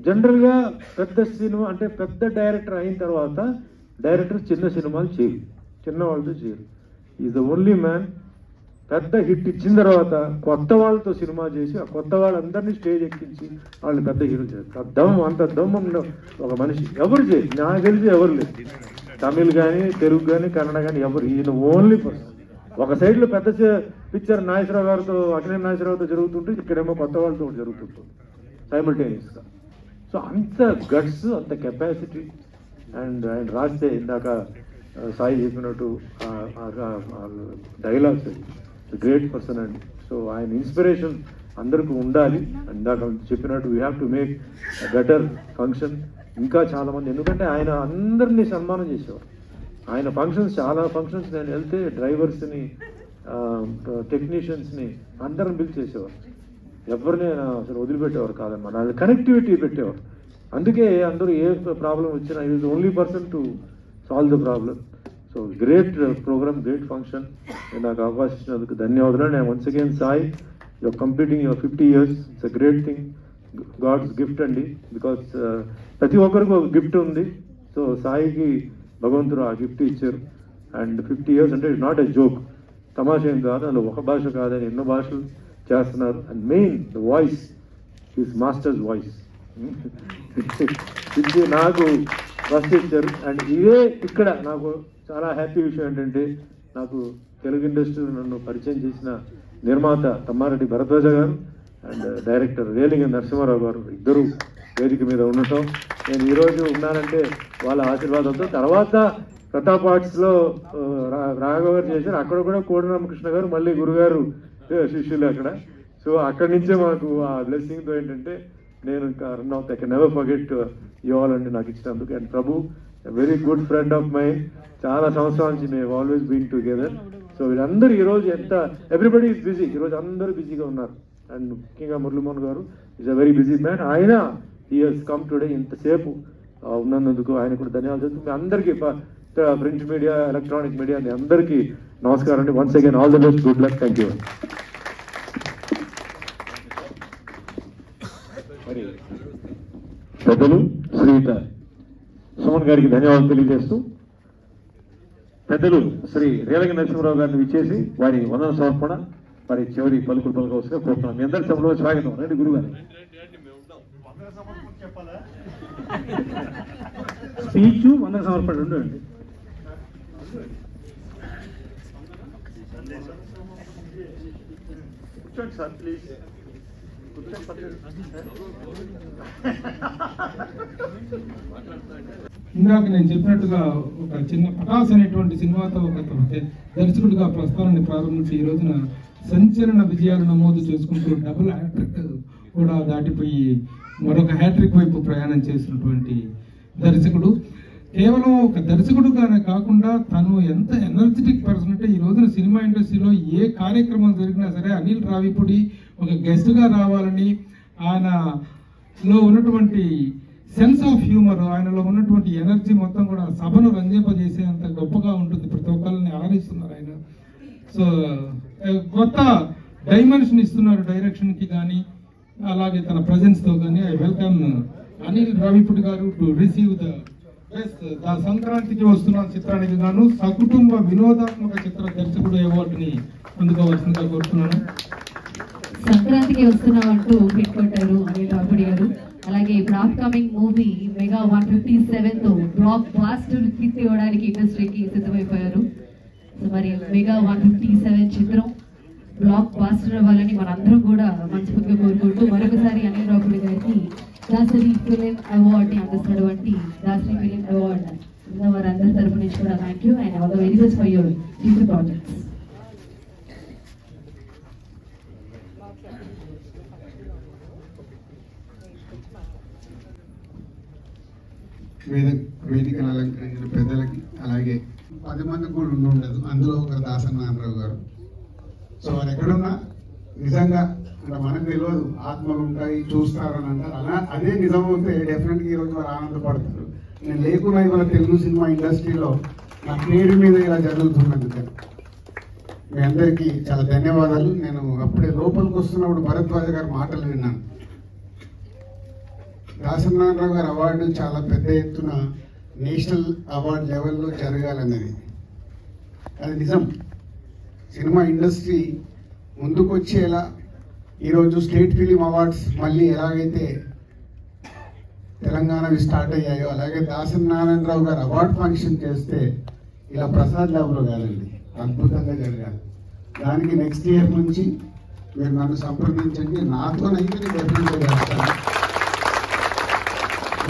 జనరల్గా పెద్ద సినిమా అంటే పెద్ద డైరెక్టర్ అయిన తర్వాత డైరెక్టర్ చిన్న సినిమాలు చేయరు, చిన్న వాళ్ళతో చేయరు. ఈజ్ ద ఓన్లీ మ్యాన్ పెద్ద హిట్ ఇచ్చిన తర్వాత కొత్త వాళ్ళతో సినిమా చేసి ఆ కొత్త వాళ్ళందరినీ స్టేజ్ ఎక్కించి వాళ్ళని పెద్ద హీరో చేస్తారు. అంత దమ్ముండో ఒక మనిషి ఎవరు చేయరు, నాకు తెలిసి ఎవరు లేదు. తమిళ్ కానీ, తెలుగు కానీ, కన్నడ కానీ ఎవరు. ఈయన ఓన్లీ పర్సన్. ఒక సైడ్లో పెద్ద పిక్చర్ నాగేశ్వరరావు గారితో, అఖిలేష్ నాగేశ్వరరావుతో జరుగుతుంటే, ఇక్కడేమో కొత్త వాళ్ళతో జరుగుతుంటుంది సైమల్టేనియస్గా. సో అంత గట్స్, అంత కెపాసిటీ. అండ్ ఆయన రాస్తే ఇందాక సాయి చెప్పినట్టు డైలాగ్స్, గ్రేట్ పర్సన్ అండి. సో ఆయన ఇన్స్పిరేషన్ అందరికీ ఉండాలి. ఇందాక చెప్పినట్టు we have to make better function. ఇంకా చాలామంది, ఎందుకంటే ఆయన అందరినీ సన్మానం చేసేవారు. ఆయన ఫంక్షన్స్, చాలా ఫంక్షన్స్ నేను వెళ్తే డ్రైవర్స్ని, టెక్నీషియన్స్ని అందరిని పిలిచేసేవారు. ఎవరిని అసలు వదిలిపెట్టేవారు కాదన్నమాట. వాళ్ళు కనెక్టివిటీ పెట్టేవారు. అందుకే అందరూ ఏ ప్రాబ్లం వచ్చినా is only person to solve the problem. So great program, great function. నాకు అవకాశం ఇచ్చినందుకు ధన్యవాదాలు. నేను once again Sai, your completing your 50 years. It's a great thing, god's gift అండి. బికాస్ ప్రతి ఒక్కరికి ఒక గిఫ్ట్ ఉంది. సో సాయికి భగవంతుడు ఆ గిఫ్ట్ ఇచ్చారు. అండ్ 50 years అంటే ఇట్స్ నాట్ ఎ జోక్, తమాషా ఏం కాదు. అందులో ఒక భాష కాదని ఎన్నో భాషలు చేస్తున్నారు. And main the voice, his masters voice ఇది నాకు ఫస్ట్ ఇచ్చారు. అండ్ ఇదే ఇక్కడ నాకు చాలా హ్యాపీ విషయం ఏంటంటే, నాకు తెలుగు ఇండస్ట్రీలో నన్ను పరిచయం చేసిన నిర్మాత తమ్మారెడ్డి భరద్వాజ గారు అండ్ డైరెక్టర్ రేలింగ నరసింహారావు గారు ఇద్దరు వేదిక మీద ఉండటం. నేను ఈరోజు ఉన్నానంటే వాళ్ళ ఆశీర్వాదంతో. తర్వాత ప్రతాప్ ఆర్ట్స్లో రాఘవ గారు చేశారు, అక్కడ కూడా కోడి రామకృష్ణ గారు మళ్ళీ గురుగారు శిష్యులు అక్కడ. సో అక్కడి నుంచే మాకు ఆ బ్లెస్సింగ్తో ఏంటంటే నేను ఇంకా రన్ అవుతా. I can never forget you all అండి నాకు ఇచ్చినందుకు. And Prabhu very good friend of my, చాలా సంవత్సరాల నుంచి మేము ఆల్వేస్ బీన్ టుగెదర్. సో వీళ్ళందరూ ఈరోజు ఎంత ఎవ్రీబడి ఈజ్ బిజీ, ఈరోజు అందరూ బిజీగా ఉన్నారు. అండ్ ముఖ్యంగా మురళీమోహన్ గారు is a very busy man. ఆయన హీ హస్ కమ్ టుడే, ఇంతసేపు ఉన్నందుకు ఆయన కూడా ధన్యవాదాలు. మీ అందరికీ ప్రింట్ మీడియా, ఎలక్ట్రానిక్ మీడియా మీ అందరికీ నమస్కారం అండి. Once again all the best, good luck, thank you. మరి పెద్దలు శ్రీయుత సుమన్ గారికి ధన్యవాదాలు తెలియజేస్తూ, పెద్దలు శ్రీ రేలంగి నరసింహరావు గారిని విచ్చేసి వారి వందన సమర్పణ వారి చివరి పలుకులు పలుకవలసిగా కోరుతున్నాం. మీ అందరి సభలో స్వాగతం. రండి గురువు గారు. స్పీచ్ వందన సమర్పణ రెండు అండి. కూర్చోండి సార్ ప్లీజ్. ఇందాక నేను చెప్పినట్టుగా ఒక చిన్న పటాస్ అనేటువంటి సినిమాతో ఒక దర్శకుడిగా ప్రస్థానాన్ని ప్రారంభించి ఈ రోజున సంచలన విజయాలు నమోదు చేసుకుంటూ డబుల్ హ్యాట్రిక్ కూడా దాటిపోయి మరొక హ్యాట్రిక్ వైపు ప్రయాణం చేసినటువంటి దర్శకుడు. కేవలం ఒక దర్శకుడుగానే కాకుండా తను ఎంత ఎనర్జెటిక్ పర్సన్ అంటే ఈ రోజున సినిమా ఇండస్ట్రీలో ఏ కార్యక్రమం జరిగినా సరే అనిల్ రావిపూడి ఒక గెస్ట్గా రావాలని, ఆయనలో ఉన్నటువంటి సెన్స్ ఆఫ్ హ్యూమర్, ఆయనలో ఉన్నటువంటి ఎనర్జీ మొత్తం కూడా సభను రంజింపజేసేంత గొప్పగా ఉంటుంది. ప్రతి ఒక్కరిని ఆరాధిస్తున్నారు ఆయన. సో కొత్త డైమెన్షన్ ఇస్తున్నారు డైరెక్షన్కి కానీ, అలాగే తన ప్రజెన్స్తో కానీ. ఐ వెల్కమ్ అనిల్ రావిపూడి గారు టు రిసీవ్ ద బెస్ట్ సంక్రాంతికి వస్తున్న చిత్రానికి గాను సకుటుంబ వినోదాత్మక చిత్ర దర్శకుడు అవార్డుని అందుకోవాల్సిందిగా కోరుతున్నాను. సంక్రాంతికి వస్తున్నామంటూ హిట్ కొట్టారు అనిల్ రావిపూడి గారు. అలాగే ఇప్పుడు అప్కమింగ్ మూవీ మెగా 157తో బ్లాక్ బాస్టర్ హిట్ ఇవ్వడానికి ఇండస్ట్రీకి సిద్ధమైపోయారు. సో మరి మెగా 157 చిత్రం బ్లాక్ బాస్టర్ అవ్వాలని మనందరం కూడా మనస్ఫూర్తిగా కోరుకుంటూ మరొకసారి అనిల్ రావిపూడి గారికి దాసరి ఫిలిం అవార్డుని అందిస్తున్నటువంటి దాసరి ఫిలిం అవార్డు వారందరి తరపు నుంచి కూడా thank you and all the very best for your future projects. వేదికను అలంకరించిన పెద్దలకి, అలాగే 10 మందికి కూడా ఉండదు, అందులో ఒక దాసనారాయణరావు గారు. సో వారు ఎక్కడున్నా నిజంగా అంటే మనకు తెలియదు, ఆత్మలు ఉంటాయి చూస్తారని అంటారు. అలా అదే నిజం అవుతే డెఫినెట్గా ఈరోజు వారు ఆనందపడతారు. నేను లేకున్నా ఇవాళ తెలుగు సినిమా ఇండస్ట్రీలో నా పేరు మీద ఇలా జరుగుతున్నందుకు మీ అందరికీ చాలా ధన్యవాదాలు. నేను అప్పుడే లోపలికి వస్తున్నప్పుడు భరద్వాజ గారి మాటలు విన్నాను. దాసనారాయణరావు గారి అవార్డు చాలా పెద్ద ఎత్తున నేషనల్ అవార్డు లెవెల్లో జరగాలన్నది అది నిజం. సినిమా ఇండస్ట్రీ ముందుకు వచ్చేలా ఈరోజు స్టేట్ ఫిలిం అవార్డ్స్ మళ్ళీ ఎలాగైతే తెలంగాణవి స్టార్ట్ అయ్యాయో అలాగే దాసనారాయణరావు గారు అవార్డు ఫంక్షన్ చేస్తే ఇలా ప్రసాద్ ల్యాబ్లో కాదండి, అద్భుతంగా జరగాలి. దానికి నెక్స్ట్ ఇయర్ నుంచి మీరు నన్ను సంప్రదించండి, నాతోనైతే నేను డెఫినెట్గా చేస్తాను.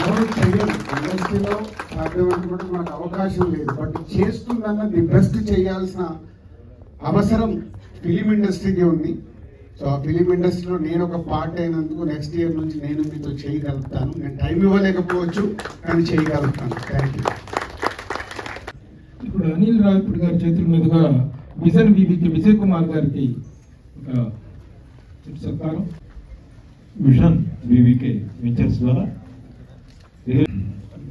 ఎవరు చెయ్యరు ఇండస్ట్రీలో సాధ్యమంటే కూడా మనకు అవకాశం లేదు, బట్ చేస్తుందన్న ది బెస్ట్ చేయాల్సిన అవసరం ఫిలిం ఇండస్ట్రీకి ఉంది. సో ఆ ఫిలిం ఇండస్ట్రీలో నేను ఒక పార్ట్ అయినందుకు నెక్స్ట్ ఇయర్ నుంచి నేను మీతో చేయగలుగుతాను. నేను టైం ఇవ్వలేకపోవచ్చు కానీ చేయగలుగుతాను. Thank you. ఇప్పుడు అనిల్ రావిపూడి గారి చేతుల మీదుగా విజన్ వివికి విజయ్ కుమార్ గారికి చెప్తారు. విజన్ వివికే వెంచర్స్ ద్వారా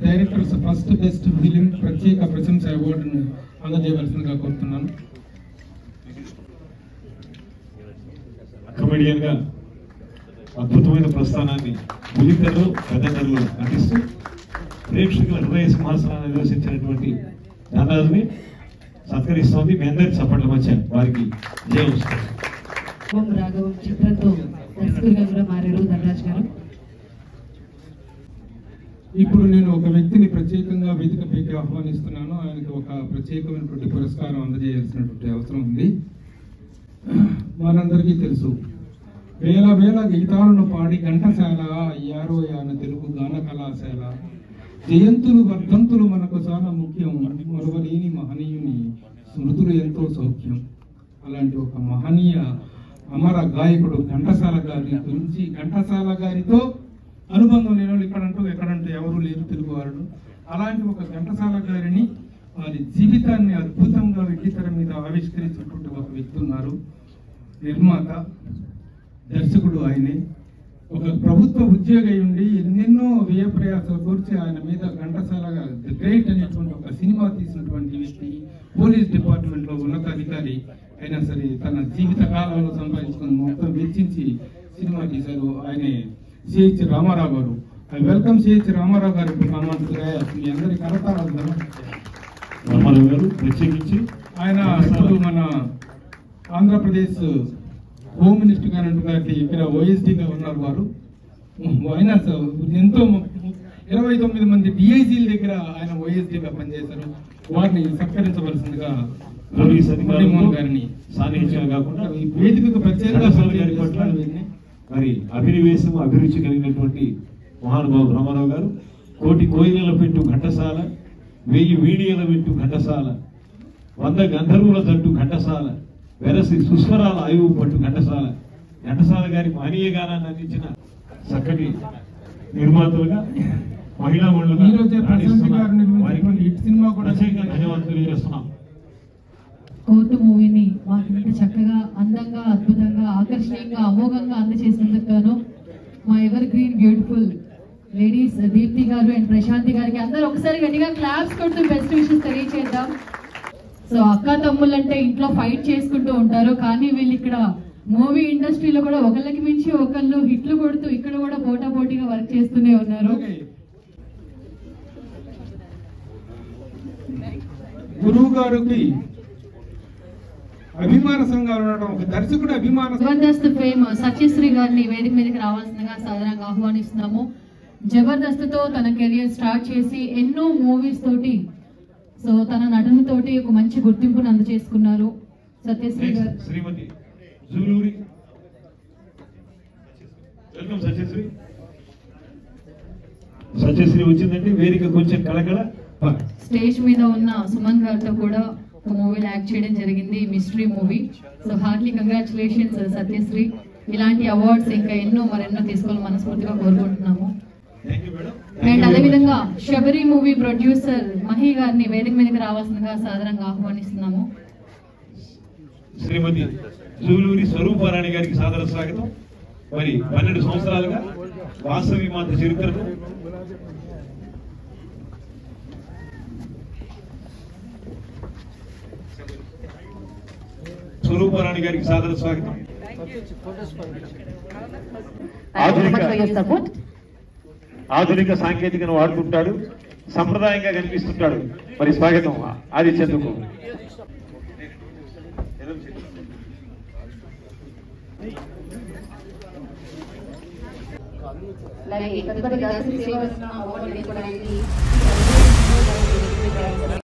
డైరెక్టర్స్ ఫస్ట్ బెస్ట్ ఫిలిం ప్రత్యేక ప్రశంస అవార్డును అందజేయవలసిందిగా కోరుతున్నాను. కమెడియన్ గా అద్భుతమైన ప్రస్థానాన్ని బులితెరలో పెద్దతెరలో నటిస్తూ ప్రేక్షకుల హృదయ సింహాసనాన్ని నివసించినటువంటి ధనరాజుని సత్కరిస్తోంది. మీ అందరి చప్పట్ల మధ్య వారికి జయం. రాఘవం చిత్రంతో దర్శకులుగా కూడా మారారు ధనరాజ్ గారు. ఇప్పుడు నేను ఒక వ్యక్తిని ప్రత్యేకంగా వేదికపైకి ఆహ్వానిస్తున్నాను. ఆయనకు ఒక ప్రత్యేకమైనటువంటి పురస్కారం అందజేయాల్సినటువంటి అవసరం ఉంది. మనందరికీ తెలుసు, వేల వేల గీతాలను పాడి ఘంటశాల అయ్యారో ఆయన తెలుగు గాన కళాశాల. జయంతులు వర్ధంతులు మనకు చాలా ముఖ్యం, మరువలేని మహనీయుని స్మృతులు ఎంతో సౌఖ్యం. అలాంటి ఒక మహనీయ అమర గాయకుడు ఘంటసాల గారి గురించి, ఘంటసాల గారితో అనుబంధం లేని వాళ్ళు ఎక్కడంటూ ఎవరు లేరు. తెలుగువారుడు. అలాంటి ఒక ఘంటసాల గారిని వారి జీవితాన్ని అద్భుతంగా వెండితెర మీద ఆవిష్కరించినటువంటి ఒక వ్యక్తి ఉన్నారు. నిర్మాత, దర్శకుడు ఆయనే. ఒక ప్రభుత్వ ఉద్యోగి ఉండి ఎన్నెన్నో వ్యయ ప్రయాసాలు కోర్చి ఆయన మీద ఘంటసాలగా ది గ్రేట్ అనేటువంటి ఒక సినిమా తీసినటువంటి వ్యక్తి. పోలీస్ డిపార్ట్మెంట్లో ఉన్నతాధికారి అయినా సరే తన జీవిత కాలంలో సంపాదించుకుని మొత్తం వెచ్చించి సినిమా తీశారు. ఆయనే సిహెచ్ రామారావు గారు. ఐ వెల్కమ్ సిహెచ్ రామారావు గారు. మీ అందరి కరతాళాలు రామారావు గారు ప్రత్యేకించి ఆయన ఇప్పుడు మన ఆంధ్రప్రదేశ్ హోమ్ మినిస్టర్ గారు అంటున్నారు. ఇక్కడ ఓఎస్డీగా ఉన్నారు వారు. ఆయన ఎంతో 29 మంది డిఐజీల దగ్గర ఆయన ఓఎస్డీగా పనిచేశారు. వారిని సత్కరించవలసిందిగా పోలీస్ అధికారులు గారిని సాన్నిహిత్యం కాకుండా ఈ వేదికకు ప్రత్యేకంగా గారి పట్ల మరి అభినివేశం అభిరుచి కలిగినటువంటి మహానుభావుడు రామారావు గారు. కోటి కోయిల పెట్టు ఘంటసాల, 1000 వీడియోల పెట్టు ఘంటసాల, 100 గంధర్వుల జట్టు ఘంటసాల, వెరసి సుస్వరాల ఆయువు పట్టు ఘంటసాల. ఘంటసాల గారి మానీయ గానాన్ని అందించిన చక్కటి నిర్మాతలుగా, మహిళా ధన్యవాదాలు తెలియజేస్తున్నాం. కోర్టు మూవీని మాకు ఇంత చక్కగా, అందంగా, అద్భుతంగా, ఆకర్షణీయంగా, అమోఘంగా అందజేసినందుకు గాను మా evergreen beautiful ladies Deepti గారు అండ్ ప్రశాంతి గారికి అందరూ ఒకసారి గట్టిగా క్లాప్స్ కొడుతూ బెస్ట్ విషెస్ తెలియజేద్దాం. సో అక్క తమ్ముళ్ళంటే ఇంట్లో ఫైట్ చేసుకుంటూ ఉంటారు, కానీ వీళ్ళు ఇక్కడ మూవీ ఇండస్ట్రీలో కూడా ఒకళ్ళకి మించి ఒకళ్ళు హిట్లు కొడుతూ ఇక్కడ కూడా పోటాపోటీగా వర్క్ చేస్తూనే ఉన్నారు. గురువు గారికి అభిమాన సంఘాలు ఉండడం, ఒక దర్శకుడు అభిమాన జబర్దస్త్ ఫేమ్ సత్యశ్రీ గారిని వేదిక మీదకి రావాల్సిందిగా సాధారణంగా ఆహ్వానిస్తున్నాము. జబర్దస్త్ తో తన కెరియర్ స్టార్ట్ చేసి ఎన్నో మూవీస్ తోటి, సో తన నటనతోటి ఒక మంచి గుర్తింపును అందజేసుకున్నారు సత్యశ్రీ గారు. శ్రీమతి జూలూరి. వెల్కమ్ సత్యశ్రీ. సత్యశ్రీ వచ్చిందంటే వేదిక కొంచెం కలకల. స్టేజ్ మీద ఉన్న సుమన్ గారితో కూడా ఒక మూవీలో యాక్ట్ చేయడం జరిగింది, mystery movie. So Hartley congratulations Satyasri. ఇలాంటి అవార్డ్స్ ఇంకా ఎన్నో మరెన్నో తీసుకోవాలని మనస్ఫూర్తిగా కోరుకుంటున్నాము. అండ్ అదేవిధంగా శబరి మూవీ ప్రొడ్యూసర్ మహి గారిని వేదిక మీదకి రావాల్సిందిగా సాధారణంగా ఆహ్వానిస్తున్నాము. శ్రీమతి జూలూరి స్వరూపారాణి గారికి సాదర స్వాగతం. మరి 12 సంవత్సరాలుగా వాసవి మాత చరిత్రను స్వరూపారాణి గారికి సాదర స్వాగతం. ఆధునిక సాంకేతికను వాడుతుంటాడు, సంప్రదాయంగా కనిపిస్తుంటాడు. మరి స్వాగతం ఆదిత్యందుకు. తదుపరి దర్శక సేవలను అవార్డు తీసుకోవడానికి